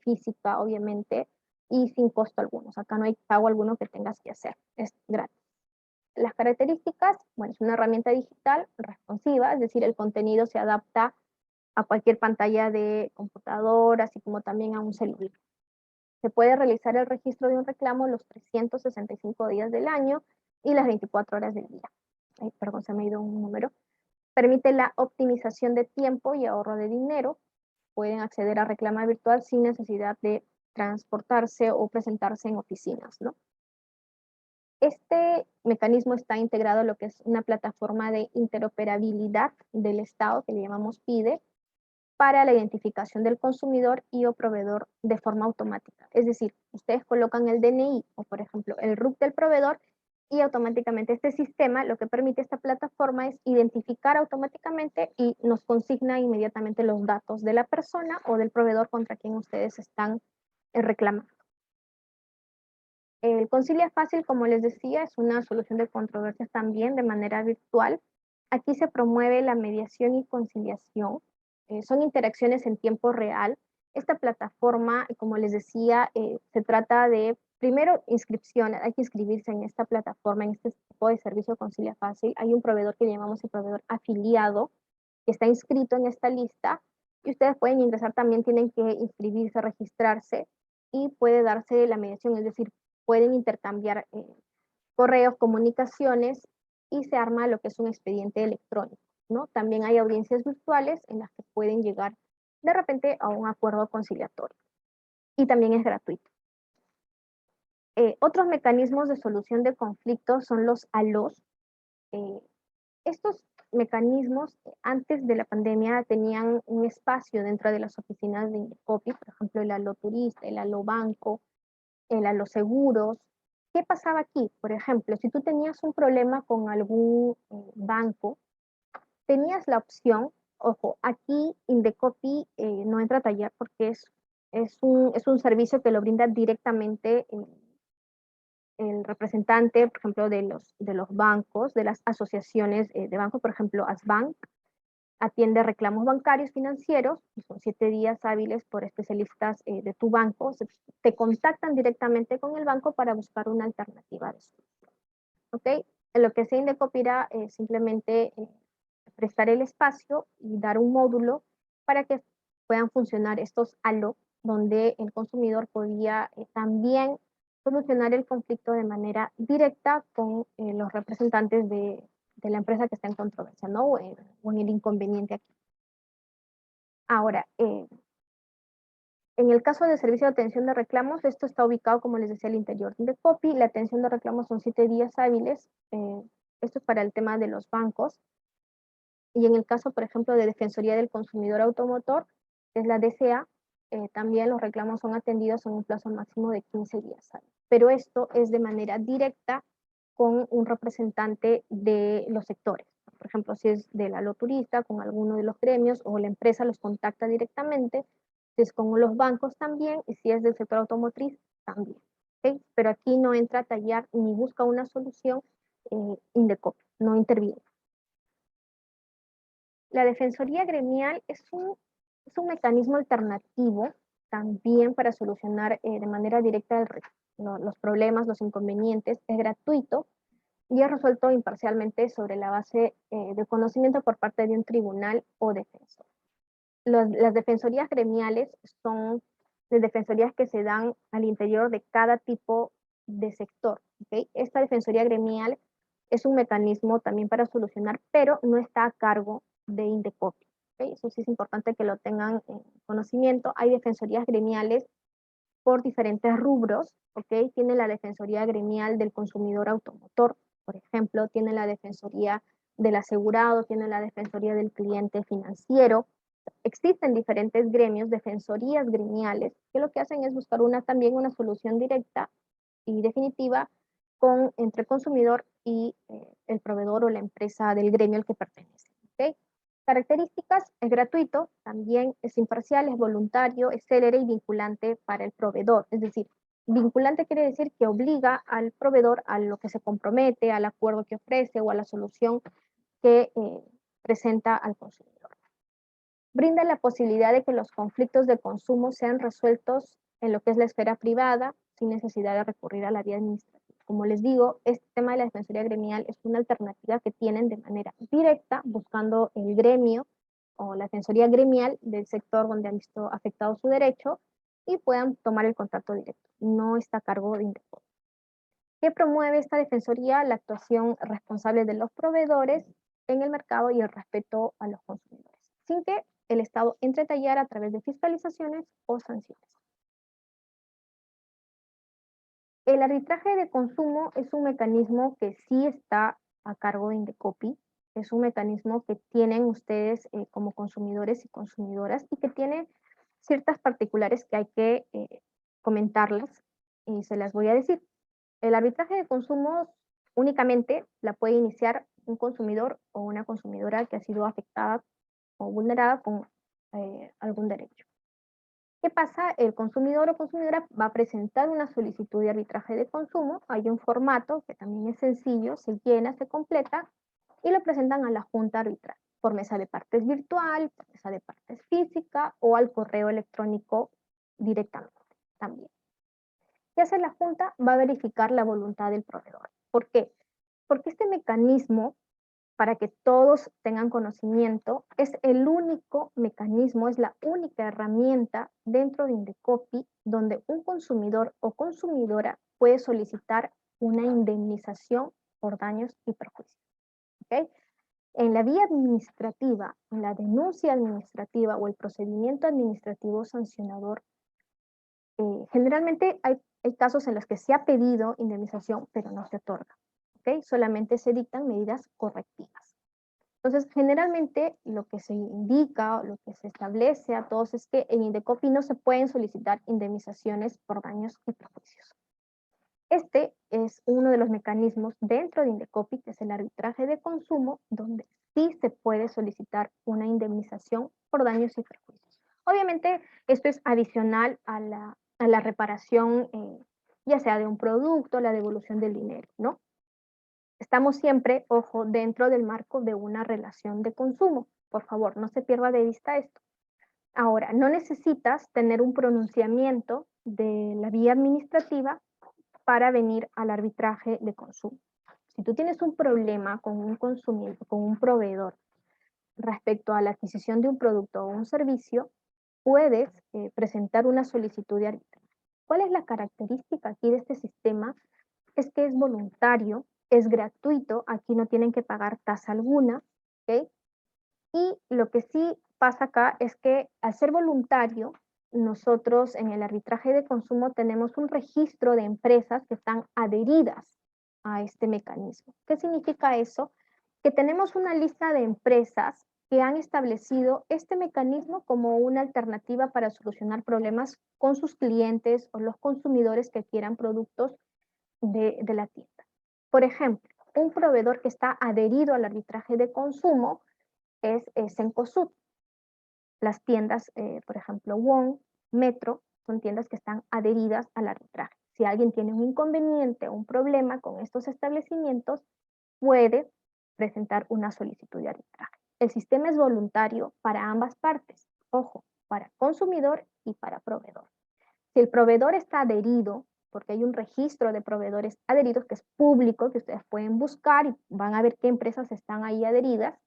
física, obviamente, y sin costo alguno. O sea, acá no hay pago alguno que tengas que hacer, es gratis. Las características, bueno, es una herramienta digital responsiva, es decir, el contenido se adapta a cualquier pantalla de computador, así como también a un celular. Se puede realizar el registro de un reclamo los 365 días del año y las 24 horas del día. Ay, perdón, se me ha ido un número. Permite la optimización de tiempo y ahorro de dinero. Pueden acceder a reclama virtual sin necesidad de transportarse o presentarse en oficinas, ¿no? Este mecanismo está integrado a lo que es una plataforma de interoperabilidad del Estado, que le llamamos PIDE, para la identificación del consumidor y o proveedor de forma automática. Es decir, ustedes colocan el DNI o, por ejemplo, el RUC del proveedor y automáticamente este sistema, lo que permite esta plataforma es identificar automáticamente y nos consigna inmediatamente los datos de la persona o del proveedor contra quien ustedes están reclamando. El Concilia Fácil, como les decía, es una solución de controversias también de manera virtual. Aquí se promueve la mediación y conciliación. Son interacciones en tiempo real. Esta plataforma, como les decía, se trata de, primero, inscripción. Hay que inscribirse en esta plataforma, en este tipo de servicio Concilia Fácil. Hay un proveedor que llamamos el proveedor afiliado, que está inscrito en esta lista, y ustedes pueden ingresar también, tienen que inscribirse, registrarse, y puede darse la mediación, es decir, pueden intercambiar correos, comunicaciones, y se arma lo que es un expediente electrónico, ¿no? También hay audiencias virtuales en las que pueden llegar de repente a un acuerdo conciliatorio. Y también es gratuito. Otros mecanismos de solución de conflictos son los ALOs. Estos mecanismos antes de la pandemia tenían un espacio dentro de las oficinas de Indecopi, por ejemplo, el ALO turista, el ALO banco, el ALO seguros. ¿Qué pasaba aquí? Por ejemplo, si tú tenías un problema con algún banco, tenías la opción, ojo, aquí Indecopi no entra a tallar porque es un servicio que lo brinda directamente el representante, por ejemplo, de los bancos, de las asociaciones de bancos, por ejemplo, Asbank, atiende reclamos bancarios financieros, y son 7 días hábiles por especialistas de tu banco, te contactan directamente con el banco para buscar una alternativa de solución. ¿Ok? En lo que se indecopirá simplemente prestar el espacio y dar un módulo para que puedan funcionar estos ALO, donde el consumidor podía también solucionar el conflicto de manera directa con los representantes de la empresa que está en controversia, ¿no? O en el inconveniente aquí. Ahora, en el caso de servicio de atención de reclamos, esto está ubicado, como les decía, al interior de Indecopi. La atención de reclamos son 7 días hábiles. Esto es para el tema de los bancos. Y en el caso, por ejemplo, de Defensoría del Consumidor Automotor, que es la DCA, también los reclamos son atendidos en un plazo máximo de 15 días. Pero esto es de manera directa con un representante de los sectores. Por ejemplo, si es del aloturista, con alguno de los gremios, o la empresa los contacta directamente, si es con los bancos también, y si es del sector automotriz, también. ¿Okay? Pero aquí no entra a tallar ni busca una solución Indecopi, no interviene. La defensoría gremial es un mecanismo alternativo también para solucionar de manera directa los problemas, los inconvenientes. Es gratuito y es resuelto imparcialmente sobre la base de conocimiento por parte de un tribunal o defensor. Las defensorías gremiales son las defensorías que se dan al interior de cada tipo de sector. ¿Okay? Esta defensoría gremial es un mecanismo también para solucionar, pero no está a cargo de Indecopi. ¿Okay? Eso sí es importante que lo tengan en conocimiento. Hay defensorías gremiales por diferentes rubros. ¿Okay? Tiene la defensoría gremial del consumidor automotor, por ejemplo, tiene la defensoría del asegurado, tiene la defensoría del cliente financiero. Existen diferentes gremios, defensorías gremiales, que lo que hacen es buscar también una solución directa y definitiva entre el consumidor y el proveedor o la empresa del gremio al que pertenece. ¿Okay? Características: es gratuito, también es imparcial, es voluntario, es célere y vinculante para el proveedor. Es decir, vinculante quiere decir que obliga al proveedor a lo que se compromete, al acuerdo que ofrece o a la solución que presenta al consumidor. Brinda la posibilidad de que los conflictos de consumo sean resueltos en lo que es la esfera privada, sin necesidad de recurrir a la vía administrativa. Como les digo, este tema de la defensoría gremial es una alternativa que tienen de manera directa, buscando el gremio o la defensoría gremial del sector donde han visto afectado su derecho y puedan tomar el contacto directo. No está a cargo de Indecopi. ¿Qué promueve esta defensoría? La actuación responsable de los proveedores en el mercado y el respeto a los consumidores, sin que el Estado entre a tallar a través de fiscalizaciones o sanciones. El arbitraje de consumo es un mecanismo que sí está a cargo de Indecopi, es un mecanismo que tienen ustedes como consumidores y consumidoras y que tiene ciertas particulares que hay que comentarlas y se las voy a decir. El arbitraje de consumo únicamente la puede iniciar un consumidor o una consumidora que ha sido afectada o vulnerada con algún derecho. ¿Qué pasa? El consumidor o consumidora va a presentar una solicitud de arbitraje de consumo. Hay un formato que también es sencillo, se llena, se completa y lo presentan a la junta arbitral por mesa de partes virtual, por mesa de partes física o al correo electrónico directamente también. ¿Qué hace la junta? Va a verificar la voluntad del proveedor. ¿Por qué? Porque este mecanismo, para que todos tengan conocimiento, es el único mecanismo, es la única herramienta dentro de Indecopi donde un consumidor o consumidora puede solicitar una indemnización por daños y perjuicios. ¿Okay? En la vía administrativa, en la denuncia administrativa o el procedimiento administrativo sancionador, generalmente hay casos en los que se ha pedido indemnización, pero no se otorga, ¿ok? Solamente se dictan medidas correctivas. Entonces, generalmente lo que se indica o lo que se establece a todos es que en Indecopi no se pueden solicitar indemnizaciones por daños y perjuicios. Este es uno de los mecanismos dentro de Indecopi, que es el arbitraje de consumo, donde sí se puede solicitar una indemnización por daños y perjuicios. Obviamente, esto es adicional a la reparación, ya sea de un producto, la devolución del dinero, ¿no? Estamos siempre, ojo, dentro del marco de una relación de consumo. Por favor, no se pierda de vista esto. Ahora, no necesitas tener un pronunciamiento de la vía administrativa para venir al arbitraje de consumo. Si tú tienes un problema con un consumidor, con un proveedor respecto a la adquisición de un producto o un servicio, puedes presentar una solicitud de arbitraje. ¿Cuál es la característica aquí de este sistema? Es que es voluntario, es gratuito, aquí no tienen que pagar tasa alguna, ¿ok? Y lo que sí pasa acá es que al ser voluntario, nosotros en el arbitraje de consumo tenemos un registro de empresas que están adheridas a este mecanismo. ¿Qué significa eso? Que tenemos una lista de empresas que han establecido este mecanismo como una alternativa para solucionar problemas con sus clientes o los consumidores que quieran productos de la tienda. Por ejemplo, un proveedor que está adherido al arbitraje de consumo es Cencosud. Las tiendas, por ejemplo, Wong, Metro, son tiendas que están adheridas al arbitraje. Si alguien tiene un inconveniente o un problema con estos establecimientos, puede presentar una solicitud de arbitraje. El sistema es voluntario para ambas partes, ojo, para consumidor y para proveedor. Si el proveedor está adherido, porque hay un registro de proveedores adheridos que es público, que ustedes pueden buscar y van a ver qué empresas están ahí adheridas.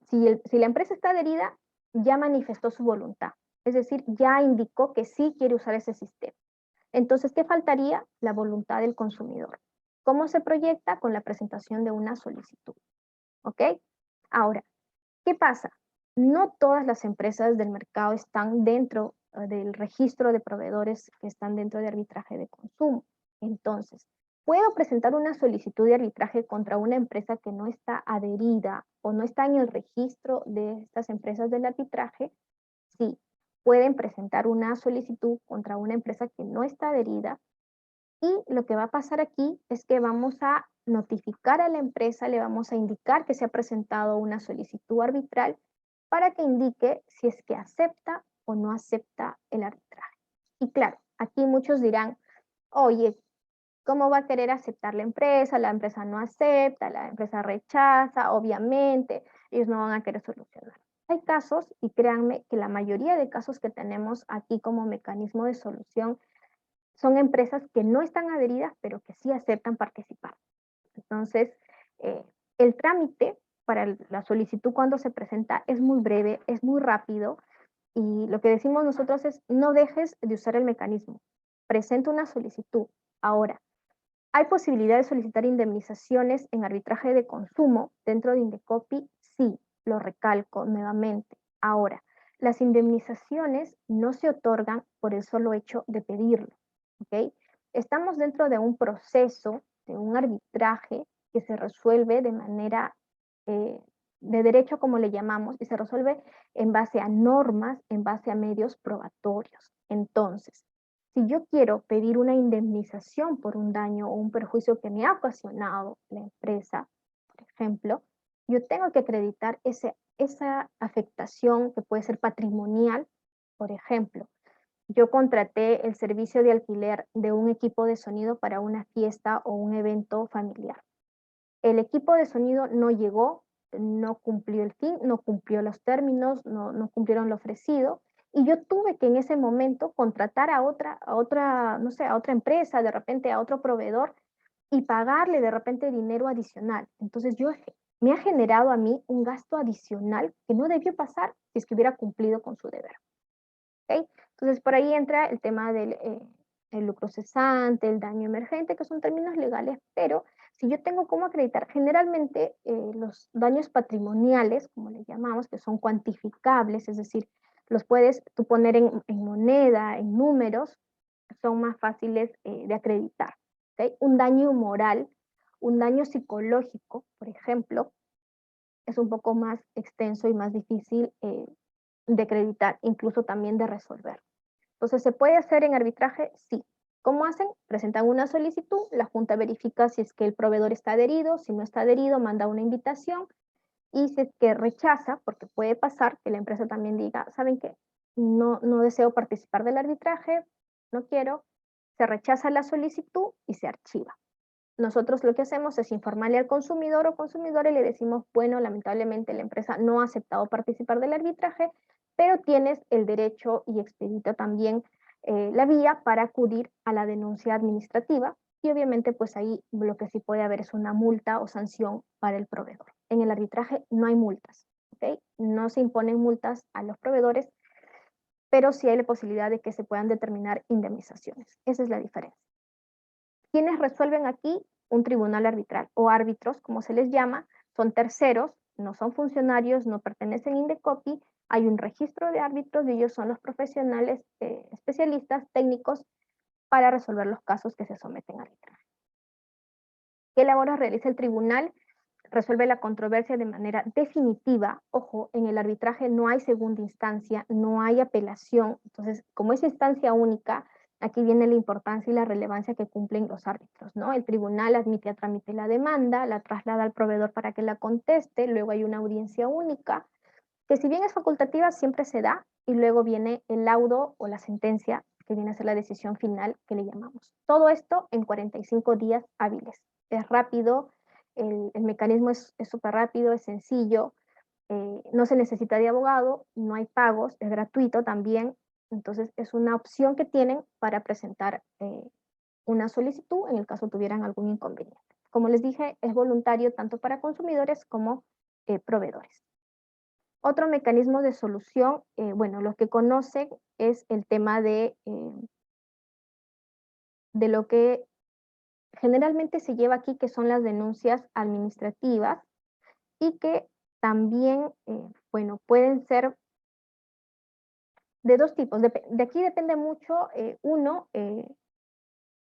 Si la empresa está adherida, ya manifestó su voluntad, es decir, ya indicó que sí quiere usar ese sistema. Entonces, ¿qué faltaría? La voluntad del consumidor. ¿Cómo se proyecta? Con la presentación de una solicitud. ¿Ok? Ahora, ¿qué pasa? No todas las empresas del mercado están dentro del registro de proveedores que están dentro de arbitraje de consumo. Entonces, ¿puedo presentar una solicitud de arbitraje contra una empresa que no está adherida o no está en el registro de estas empresas del arbitraje? Sí, pueden presentar una solicitud contra una empresa que no está adherida y lo que va a pasar aquí es que vamos a notificar a la empresa, le vamos a indicar que se ha presentado una solicitud arbitral para que indique si es que acepta o no acepta el arbitraje. Y claro, aquí muchos dirán, oye, ¿cómo va a querer aceptar la empresa? La empresa no acepta, la empresa rechaza, obviamente, ellos no van a querer solucionar. Hay casos, y créanme que la mayoría de casos que tenemos aquí como mecanismo de solución son empresas que no están adheridas, pero que sí aceptan participar. Entonces, el trámite para la solicitud cuando se presenta es muy breve, es muy rápido, y lo que decimos nosotros es no dejes de usar el mecanismo. Presenta una solicitud. Ahora, ¿hay posibilidad de solicitar indemnizaciones en arbitraje de consumo dentro de Indecopi? Sí, lo recalco nuevamente. Ahora, las indemnizaciones no se otorgan por el solo hecho de pedirlo, ¿ok? Estamos dentro de un proceso, de un arbitraje que se resuelve de manera de derecho, como le llamamos, y se resuelve en base a normas, en base a medios probatorios. Entonces, si yo quiero pedir una indemnización por un daño o un perjuicio que me ha ocasionado la empresa, por ejemplo, yo tengo que acreditar esa afectación que puede ser patrimonial. Por ejemplo, yo contraté el servicio de alquiler de un equipo de sonido para una fiesta o un evento familiar. El equipo de sonido no llegó, no cumplió el fin, no cumplió los términos, no cumplieron lo ofrecido, y yo tuve que en ese momento contratar no sé, a otra empresa, de repente a otro proveedor, y pagarle de repente dinero adicional. Entonces me ha generado a mí un gasto adicional que no debió pasar si es que hubiera cumplido con su deber. ¿Okay? Entonces por ahí entra el tema el lucro cesante, el daño emergente, que son términos legales, pero si yo tengo cómo acreditar, generalmente los daños patrimoniales, como les llamamos, que son cuantificables, es decir, los puedes tú poner en moneda, en números, son más fáciles de acreditar. ¿Okay? Un daño moral, un daño psicológico, por ejemplo, es un poco más extenso y más difícil de acreditar, incluso también de resolver. Entonces, ¿se puede hacer en arbitraje? Sí. ¿Cómo hacen? Presentan una solicitud, la Junta verifica si es que el proveedor está adherido, si no está adherido, manda una invitación, y si es que rechaza, porque puede pasar que la empresa también diga, ¿saben qué? No deseo participar del arbitraje, no quiero, se rechaza la solicitud y se archiva. Nosotros lo que hacemos es informarle al consumidor o consumidora y le decimos, bueno, lamentablemente la empresa no ha aceptado participar del arbitraje, pero tienes el derecho y expedita también la vía para acudir a la denuncia administrativa y obviamente pues ahí lo que sí puede haber es una multa o sanción para el proveedor. En el arbitraje no hay multas, ¿ok? No se imponen multas a los proveedores, pero sí hay la posibilidad de que se puedan determinar indemnizaciones. Esa es la diferencia. ¿Quiénes resuelven aquí? Un tribunal arbitral o árbitros, como se les llama, son terceros, no son funcionarios, no pertenecen a Indecopi, hay un registro de árbitros y ellos son los profesionales especialistas técnicos para resolver los casos que se someten a arbitraje. ¿Qué labores realiza el tribunal? Resuelve la controversia de manera definitiva. Ojo, en el arbitraje no hay segunda instancia, no hay apelación. Entonces, como es instancia única, aquí viene la importancia y la relevancia que cumplen los árbitros, ¿no? El tribunal admite a trámite la demanda, la traslada al proveedor para que la conteste, luego hay una audiencia única, que si bien es facultativa, siempre se da, y luego viene el laudo o la sentencia, que viene a ser la decisión final que le llamamos. Todo esto en 45 días hábiles. Es rápido, el mecanismo es súper rápido, es sencillo, no se necesita de abogado, no hay pagos, es gratuito también, entonces es una opción que tienen para presentar una solicitud en el caso tuvieran algún inconveniente. Como les dije, es voluntario tanto para consumidores como proveedores. Otro mecanismo de solución, bueno, lo que conocen es el tema de lo que generalmente se lleva aquí, que son las denuncias administrativas y que también, bueno, pueden ser de dos tipos. De aquí depende mucho, uno,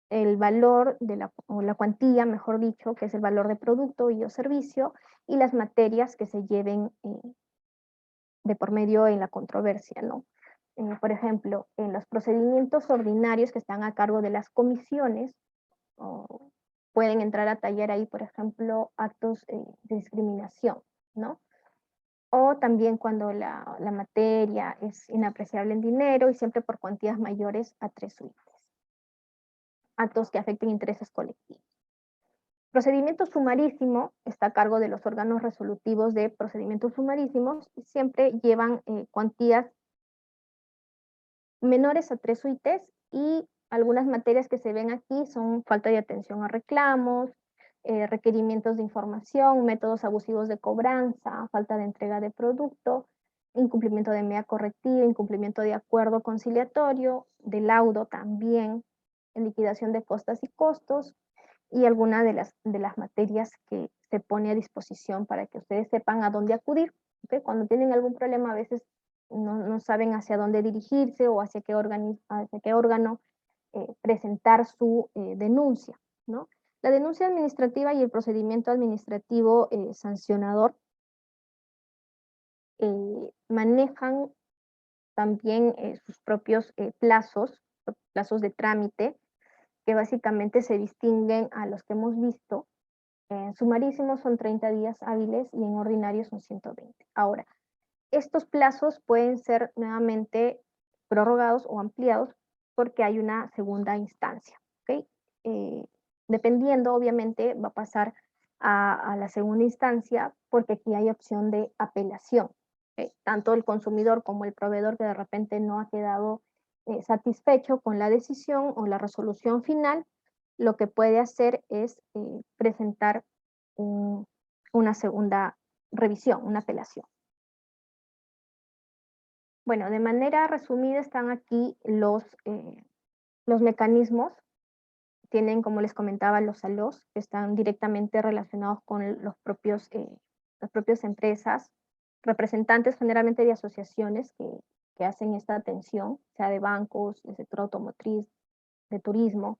el valor o la cuantía, mejor dicho, que es el valor de producto y o servicio, y las materias que se lleven de por medio en la controversia, ¿no? Por ejemplo, en los procedimientos ordinarios que están a cargo de las comisiones, pueden entrar a tallar ahí, por ejemplo, actos de discriminación, ¿no? O también cuando la materia es inapreciable en dinero y siempre por cuantías mayores a 3 UITs. Actos que afecten intereses colectivos. Procedimiento sumarísimo está a cargo de los órganos resolutivos de procedimientos sumarísimos y siempre llevan cuantías menores a 3 UITs y algunas materias que se ven aquí son falta de atención a reclamos, requerimientos de información, métodos abusivos de cobranza, falta de entrega de producto, incumplimiento de medida correctiva, incumplimiento de acuerdo conciliatorio, de laudo también, en liquidación de costas y costos, y alguna de las materias que se pone a disposición para que ustedes sepan a dónde acudir. ¿Okay? Cuando tienen algún problema a veces no saben hacia dónde dirigirse o hacia qué órgano presentar su denuncia, ¿no? La denuncia administrativa y el procedimiento administrativo sancionador manejan también sus propios plazos de trámite, que básicamente se distinguen a los que hemos visto. En sumarísimos son 30 días hábiles y en ordinarios son 120. Ahora, estos plazos pueden ser nuevamente prorrogados o ampliados porque hay una segunda instancia. ¿Okay? Dependiendo, obviamente, va a pasar a la segunda instancia porque aquí hay opción de apelación. ¿Okay? Tanto el consumidor como el proveedor que de repente no ha quedado satisfecho con la decisión o la resolución final, lo que puede hacer es presentar una segunda revisión, una apelación. Bueno, de manera resumida están aquí Los mecanismos tienen, como les comentaba, los ALOs, que están directamente relacionados con las propias empresas, representantes generalmente de asociaciones que hacen esta atención, sea de bancos, del sector automotriz, de turismo,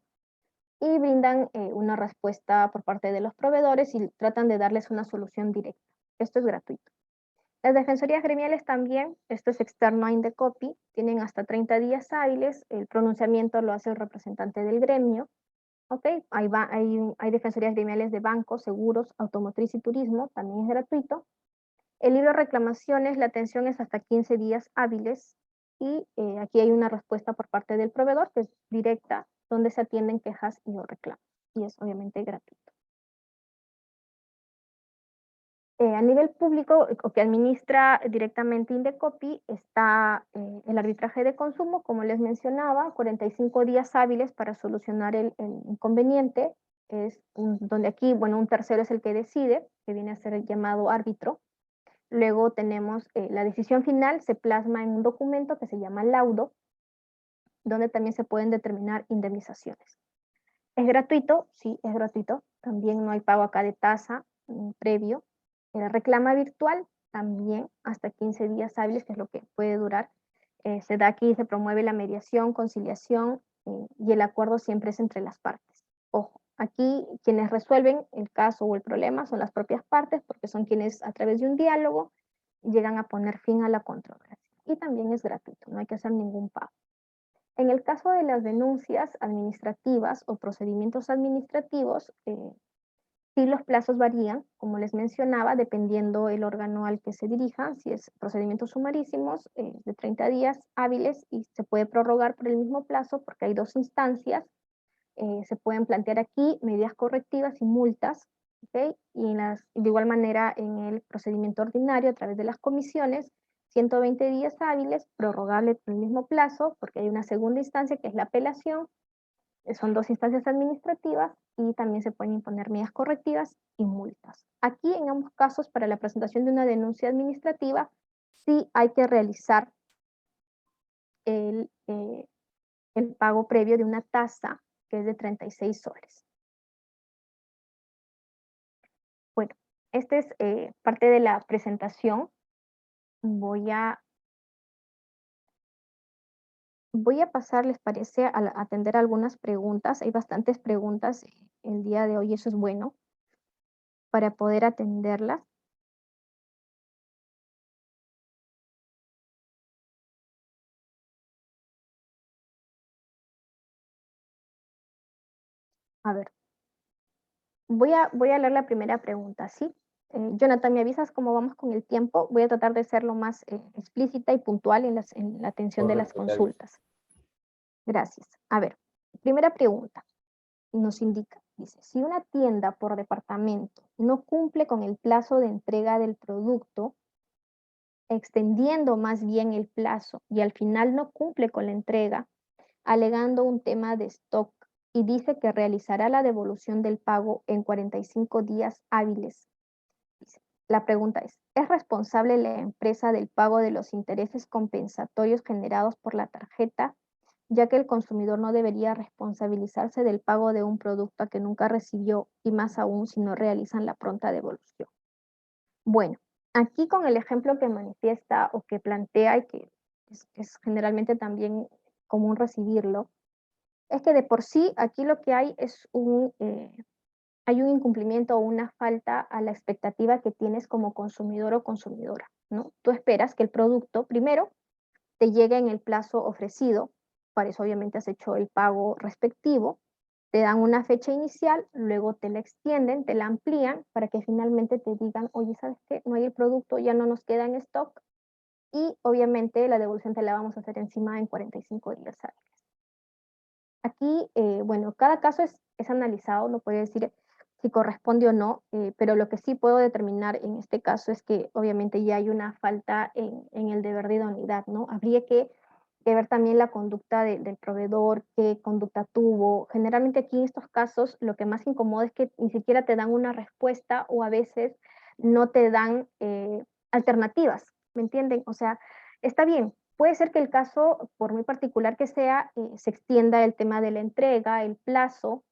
y brindan una respuesta por parte de los proveedores y tratan de darles una solución directa. Esto es gratuito. Las defensorías gremiales también, esto es externo a Indecopi, tienen hasta 30 días hábiles, el pronunciamiento lo hace el representante del gremio, ¿ok? Hay defensorías gremiales de bancos, seguros, automotriz y turismo, también es gratuito. El libro de reclamaciones, la atención es hasta 15 días hábiles y aquí hay una respuesta por parte del proveedor que es directa, donde se atienden quejas y o reclamos, y es obviamente gratuito. A nivel público, o que administra directamente Indecopi, está el arbitraje de consumo, como les mencionaba, 45 días hábiles para solucionar el inconveniente, donde aquí, bueno, un tercero es el que decide, que viene a ser el llamado árbitro. Luego tenemos la decisión final, se plasma en un documento que se llama laudo, donde también se pueden determinar indemnizaciones. ¿Es gratuito? Sí, es gratuito. También no hay pago acá de tasa previo. Reclama virtual también hasta 15 días hábiles, que es lo que puede durar. Se da aquí, se promueve la mediación, conciliación y el acuerdo siempre es entre las partes. Ojo, aquí quienes resuelven el caso o el problema son las propias partes porque son quienes a través de un diálogo llegan a poner fin a la controversia. Y también es gratuito, no hay que hacer ningún pago. En el caso de las denuncias administrativas o procedimientos administrativos, sí los plazos varían, como les mencionaba, dependiendo el órgano al que se dirija. Si es procedimientos sumarísimos, de 30 días hábiles y se puede prorrogar por el mismo plazo porque hay dos instancias. Se pueden plantear aquí medidas correctivas y multas, ¿okay? Y de igual manera en el procedimiento ordinario a través de las comisiones, 120 días hábiles, prorrogable por el mismo plazo, porque hay una segunda instancia que es la apelación, son dos instancias administrativas y también se pueden imponer medidas correctivas y multas. Aquí en ambos casos, para la presentación de una denuncia administrativa, sí hay que realizar el, eh, el pago previo de una tasa que es de 36 soles. Bueno, esta es parte de la presentación. Voy a pasar, ¿les parece?, a atender algunas preguntas. Hay bastantes preguntas el día de hoy, eso es bueno, para poder atenderlas. A ver, voy a leer la primera pregunta, ¿sí? Jonathan, ¿me avisas cómo vamos con el tiempo? Voy a tratar de ser lo más explícita y puntual en la atención de las Correcto, Carlos. consultas. Gracias. A ver, primera pregunta. Nos indica, dice, si una tienda por departamento no cumple con el plazo de entrega del producto, extendiendo más bien el plazo y al final no cumple con la entrega, alegando un tema de stock y dice que realizará la devolución del pago en 45 días hábiles. Dice, la pregunta ¿es responsable la empresa del pago de los intereses compensatorios generados por la tarjeta, ya que el consumidor no debería responsabilizarse del pago de un producto que nunca recibió y más aún si no realizan la pronta devolución? Bueno, aquí con el ejemplo que manifiesta o que plantea y que es generalmente también común recibirlo, es que de por sí aquí lo que hay es hay un incumplimiento o una falta a la expectativa que tienes como consumidor o consumidora, ¿no? Tú esperas que el producto, primero, te llegue en el plazo ofrecido, para eso obviamente has hecho el pago respectivo, te dan una fecha inicial, luego te la extienden, te la amplían para que finalmente te digan, oye, ¿sabes qué? No hay el producto, ya no nos queda en stock y obviamente la devolución te la vamos a hacer encima en 45 días hábiles. Aquí, bueno, cada caso es analizado, no puede decir si corresponde o no, pero lo que sí puedo determinar en este caso es que obviamente ya hay una falta en el deber de idoneidad, ¿no? Habría que ver también la conducta del proveedor, qué conducta tuvo. Generalmente aquí en estos casos lo que más incomoda es que ni siquiera te dan una respuesta o a veces no te dan alternativas, ¿me entienden? O sea, está bien, Puede ser que el caso, por muy particular que sea, se extienda el tema de la entrega, el plazo,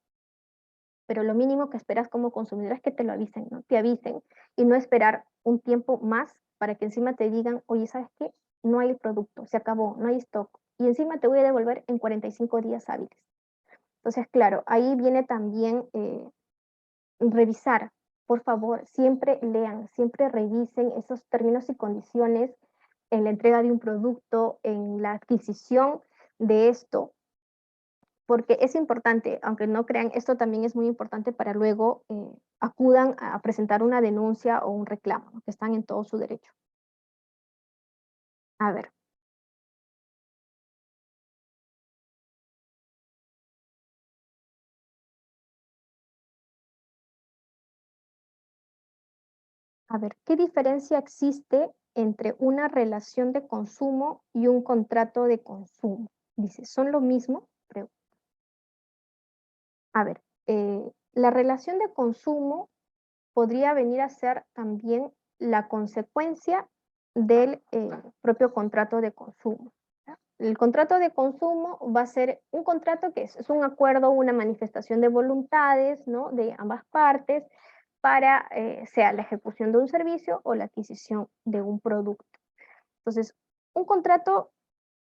pero lo mínimo que esperas como consumidor es que te lo avisen, ¿no? Te avisen y no esperar un tiempo más para que encima te digan, oye, ¿sabes qué? No hay el producto, se acabó, no hay stock. Y encima te voy a devolver en 45 días hábiles. Entonces, claro, ahí viene también revisar, por favor, siempre lean, siempre revisen esos términos y condiciones en la entrega de un producto, en la adquisición de esto, porque es importante, aunque no crean, esto también es muy importante para luego acudan a presentar una denuncia o un reclamo, ¿no? Que están en todo su derecho. A ver, a ver, ¿qué diferencia existe entre una relación de consumo y un contrato de consumo? Dice, ¿son lo mismo? A ver, la relación de consumo podría venir a ser también la consecuencia del propio contrato de consumo. ¿Ya? El contrato de consumo va a ser un contrato que es un acuerdo, una manifestación de voluntades, ¿no? De ambas partes para sea la ejecución de un servicio o la adquisición de un producto. Entonces, un contrato,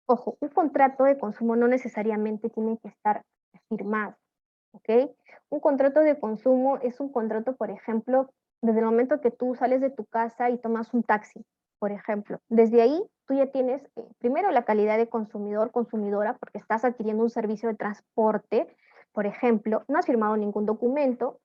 ojo, un contrato de consumo no necesariamente tiene que estar firmado. ¿Ok? Un contrato de consumo es un contrato, por ejemplo, desde el momento que tú sales de tu casa y tomas un taxi, por ejemplo. Desde ahí tú ya tienes, primero, la calidad de consumidor, consumidora, porque estás adquiriendo un servicio de transporte, por ejemplo, no has firmado ningún documento,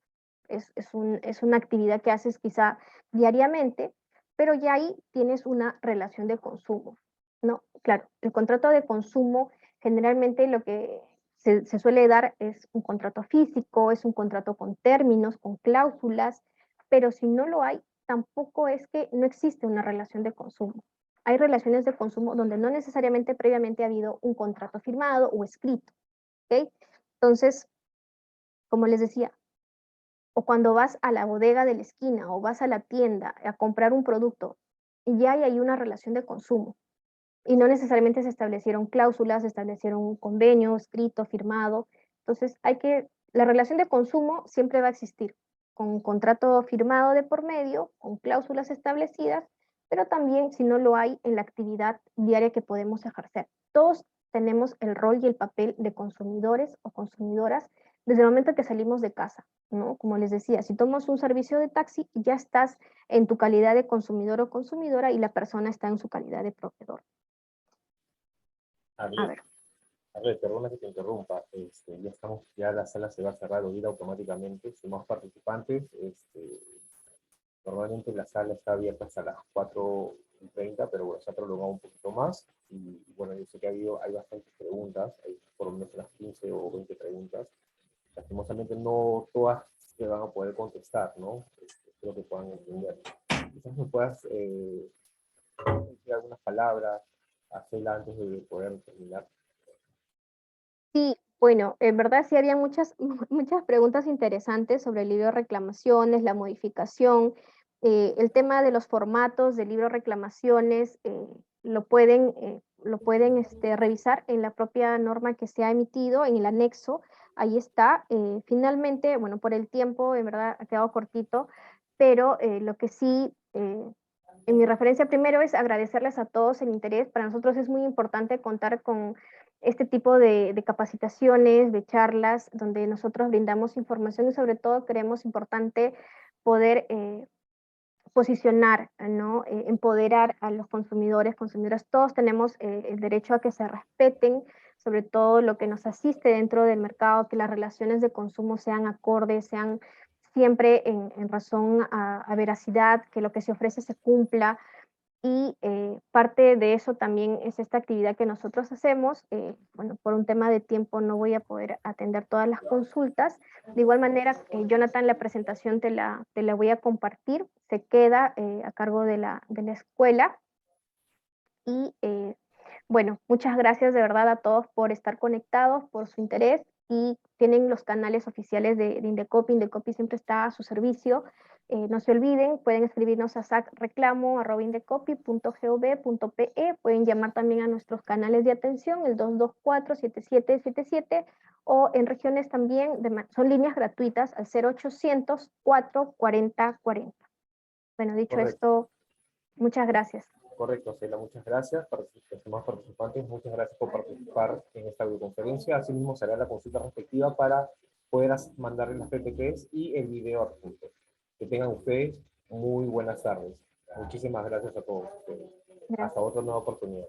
es una actividad que haces quizá diariamente, pero ya ahí tienes una relación de consumo, ¿no? Claro, el contrato de consumo generalmente lo que se suele dar es un contrato físico, es un contrato con términos, con cláusulas, pero si no lo hay, tampoco es que no existe una relación de consumo. Hay relaciones de consumo donde no necesariamente previamente ha habido un contrato firmado o escrito, ¿ok? Entonces, como les decía, o cuando vas a la bodega de la esquina o vas a la tienda a comprar un producto, ya hay ahí una relación de consumo. Y no necesariamente se establecieron cláusulas, se establecieron un convenio escrito, firmado. Entonces, la relación de consumo siempre va a existir, con un contrato firmado de por medio, con cláusulas establecidas, pero también si no lo hay en la actividad diaria que podemos ejercer. Todos tenemos el rol y el papel de consumidores o consumidoras desde el momento que salimos de casa, ¿no? Como les decía, si tomas un servicio de taxi, ya estás en tu calidad de consumidor o consumidora y la persona está en su calidad de proveedor. A Arlet, ver. Arlet, perdona que te interrumpa. Ya estamos, ya la sala se va a cerrar ahorita automáticamente. Si más participantes, normalmente la sala está abierta hasta las 4:30, pero bueno, se ha prolongado un poquito más. Y bueno, yo sé que hay bastantes preguntas, hay por lo menos unas 15 o 20 preguntas. Lastimosamente no todas se van a poder contestar, ¿no? Espero que puedan entender. Quizás me puedas decir algunas palabras, hacerla antes de poder terminar. Sí, bueno, en verdad sí había muchas, muchas preguntas interesantes sobre el libro de reclamaciones, la modificación, el tema de los formatos del libro de reclamaciones, lo pueden revisar en la propia norma que se ha emitido, en el anexo, ahí está. Finalmente, bueno, por el tiempo, en verdad ha quedado cortito, pero lo que sí, en mi referencia primero es agradecerles a todos el interés. Para nosotros es muy importante contar con este tipo de capacitaciones, de charlas, donde nosotros brindamos información y sobre todo creemos importante poder posicionar, ¿no? Empoderar a los consumidores, consumidoras. Todos tenemos el derecho a que se respeten, sobre todo lo que nos asiste dentro del mercado, que las relaciones de consumo sean acordes, sean siempre en razón a veracidad, que lo que se ofrece se cumpla, y parte de eso también es esta actividad que nosotros hacemos. Bueno, por un tema de tiempo no voy a poder atender todas las consultas. De igual manera, Jonathan, la presentación te la voy a compartir. Se queda a cargo de la escuela. Y bueno, muchas gracias de verdad a todos por estar conectados, por su interés. Y tienen los canales oficiales de Indecopi. Indecopi siempre está a su servicio No se olviden, pueden escribirnos a sacreclamo@indecopy.gov.pe, pueden llamar también a nuestros canales de atención, el 224-7777, o en regiones también, son líneas gratuitas al 0800 440 40. Bueno, dicho Correcto. esto, muchas gracias. Correcto, Cela, muchas gracias. Para los demás participantes, muchas gracias por participar en esta videoconferencia. Asimismo, será la consulta respectiva para poder mandarle las PPTs y el video adjunto. Que tengan ustedes muy buenas tardes. Muchísimas gracias a todos ustedes. Gracias. Hasta otra nueva oportunidad.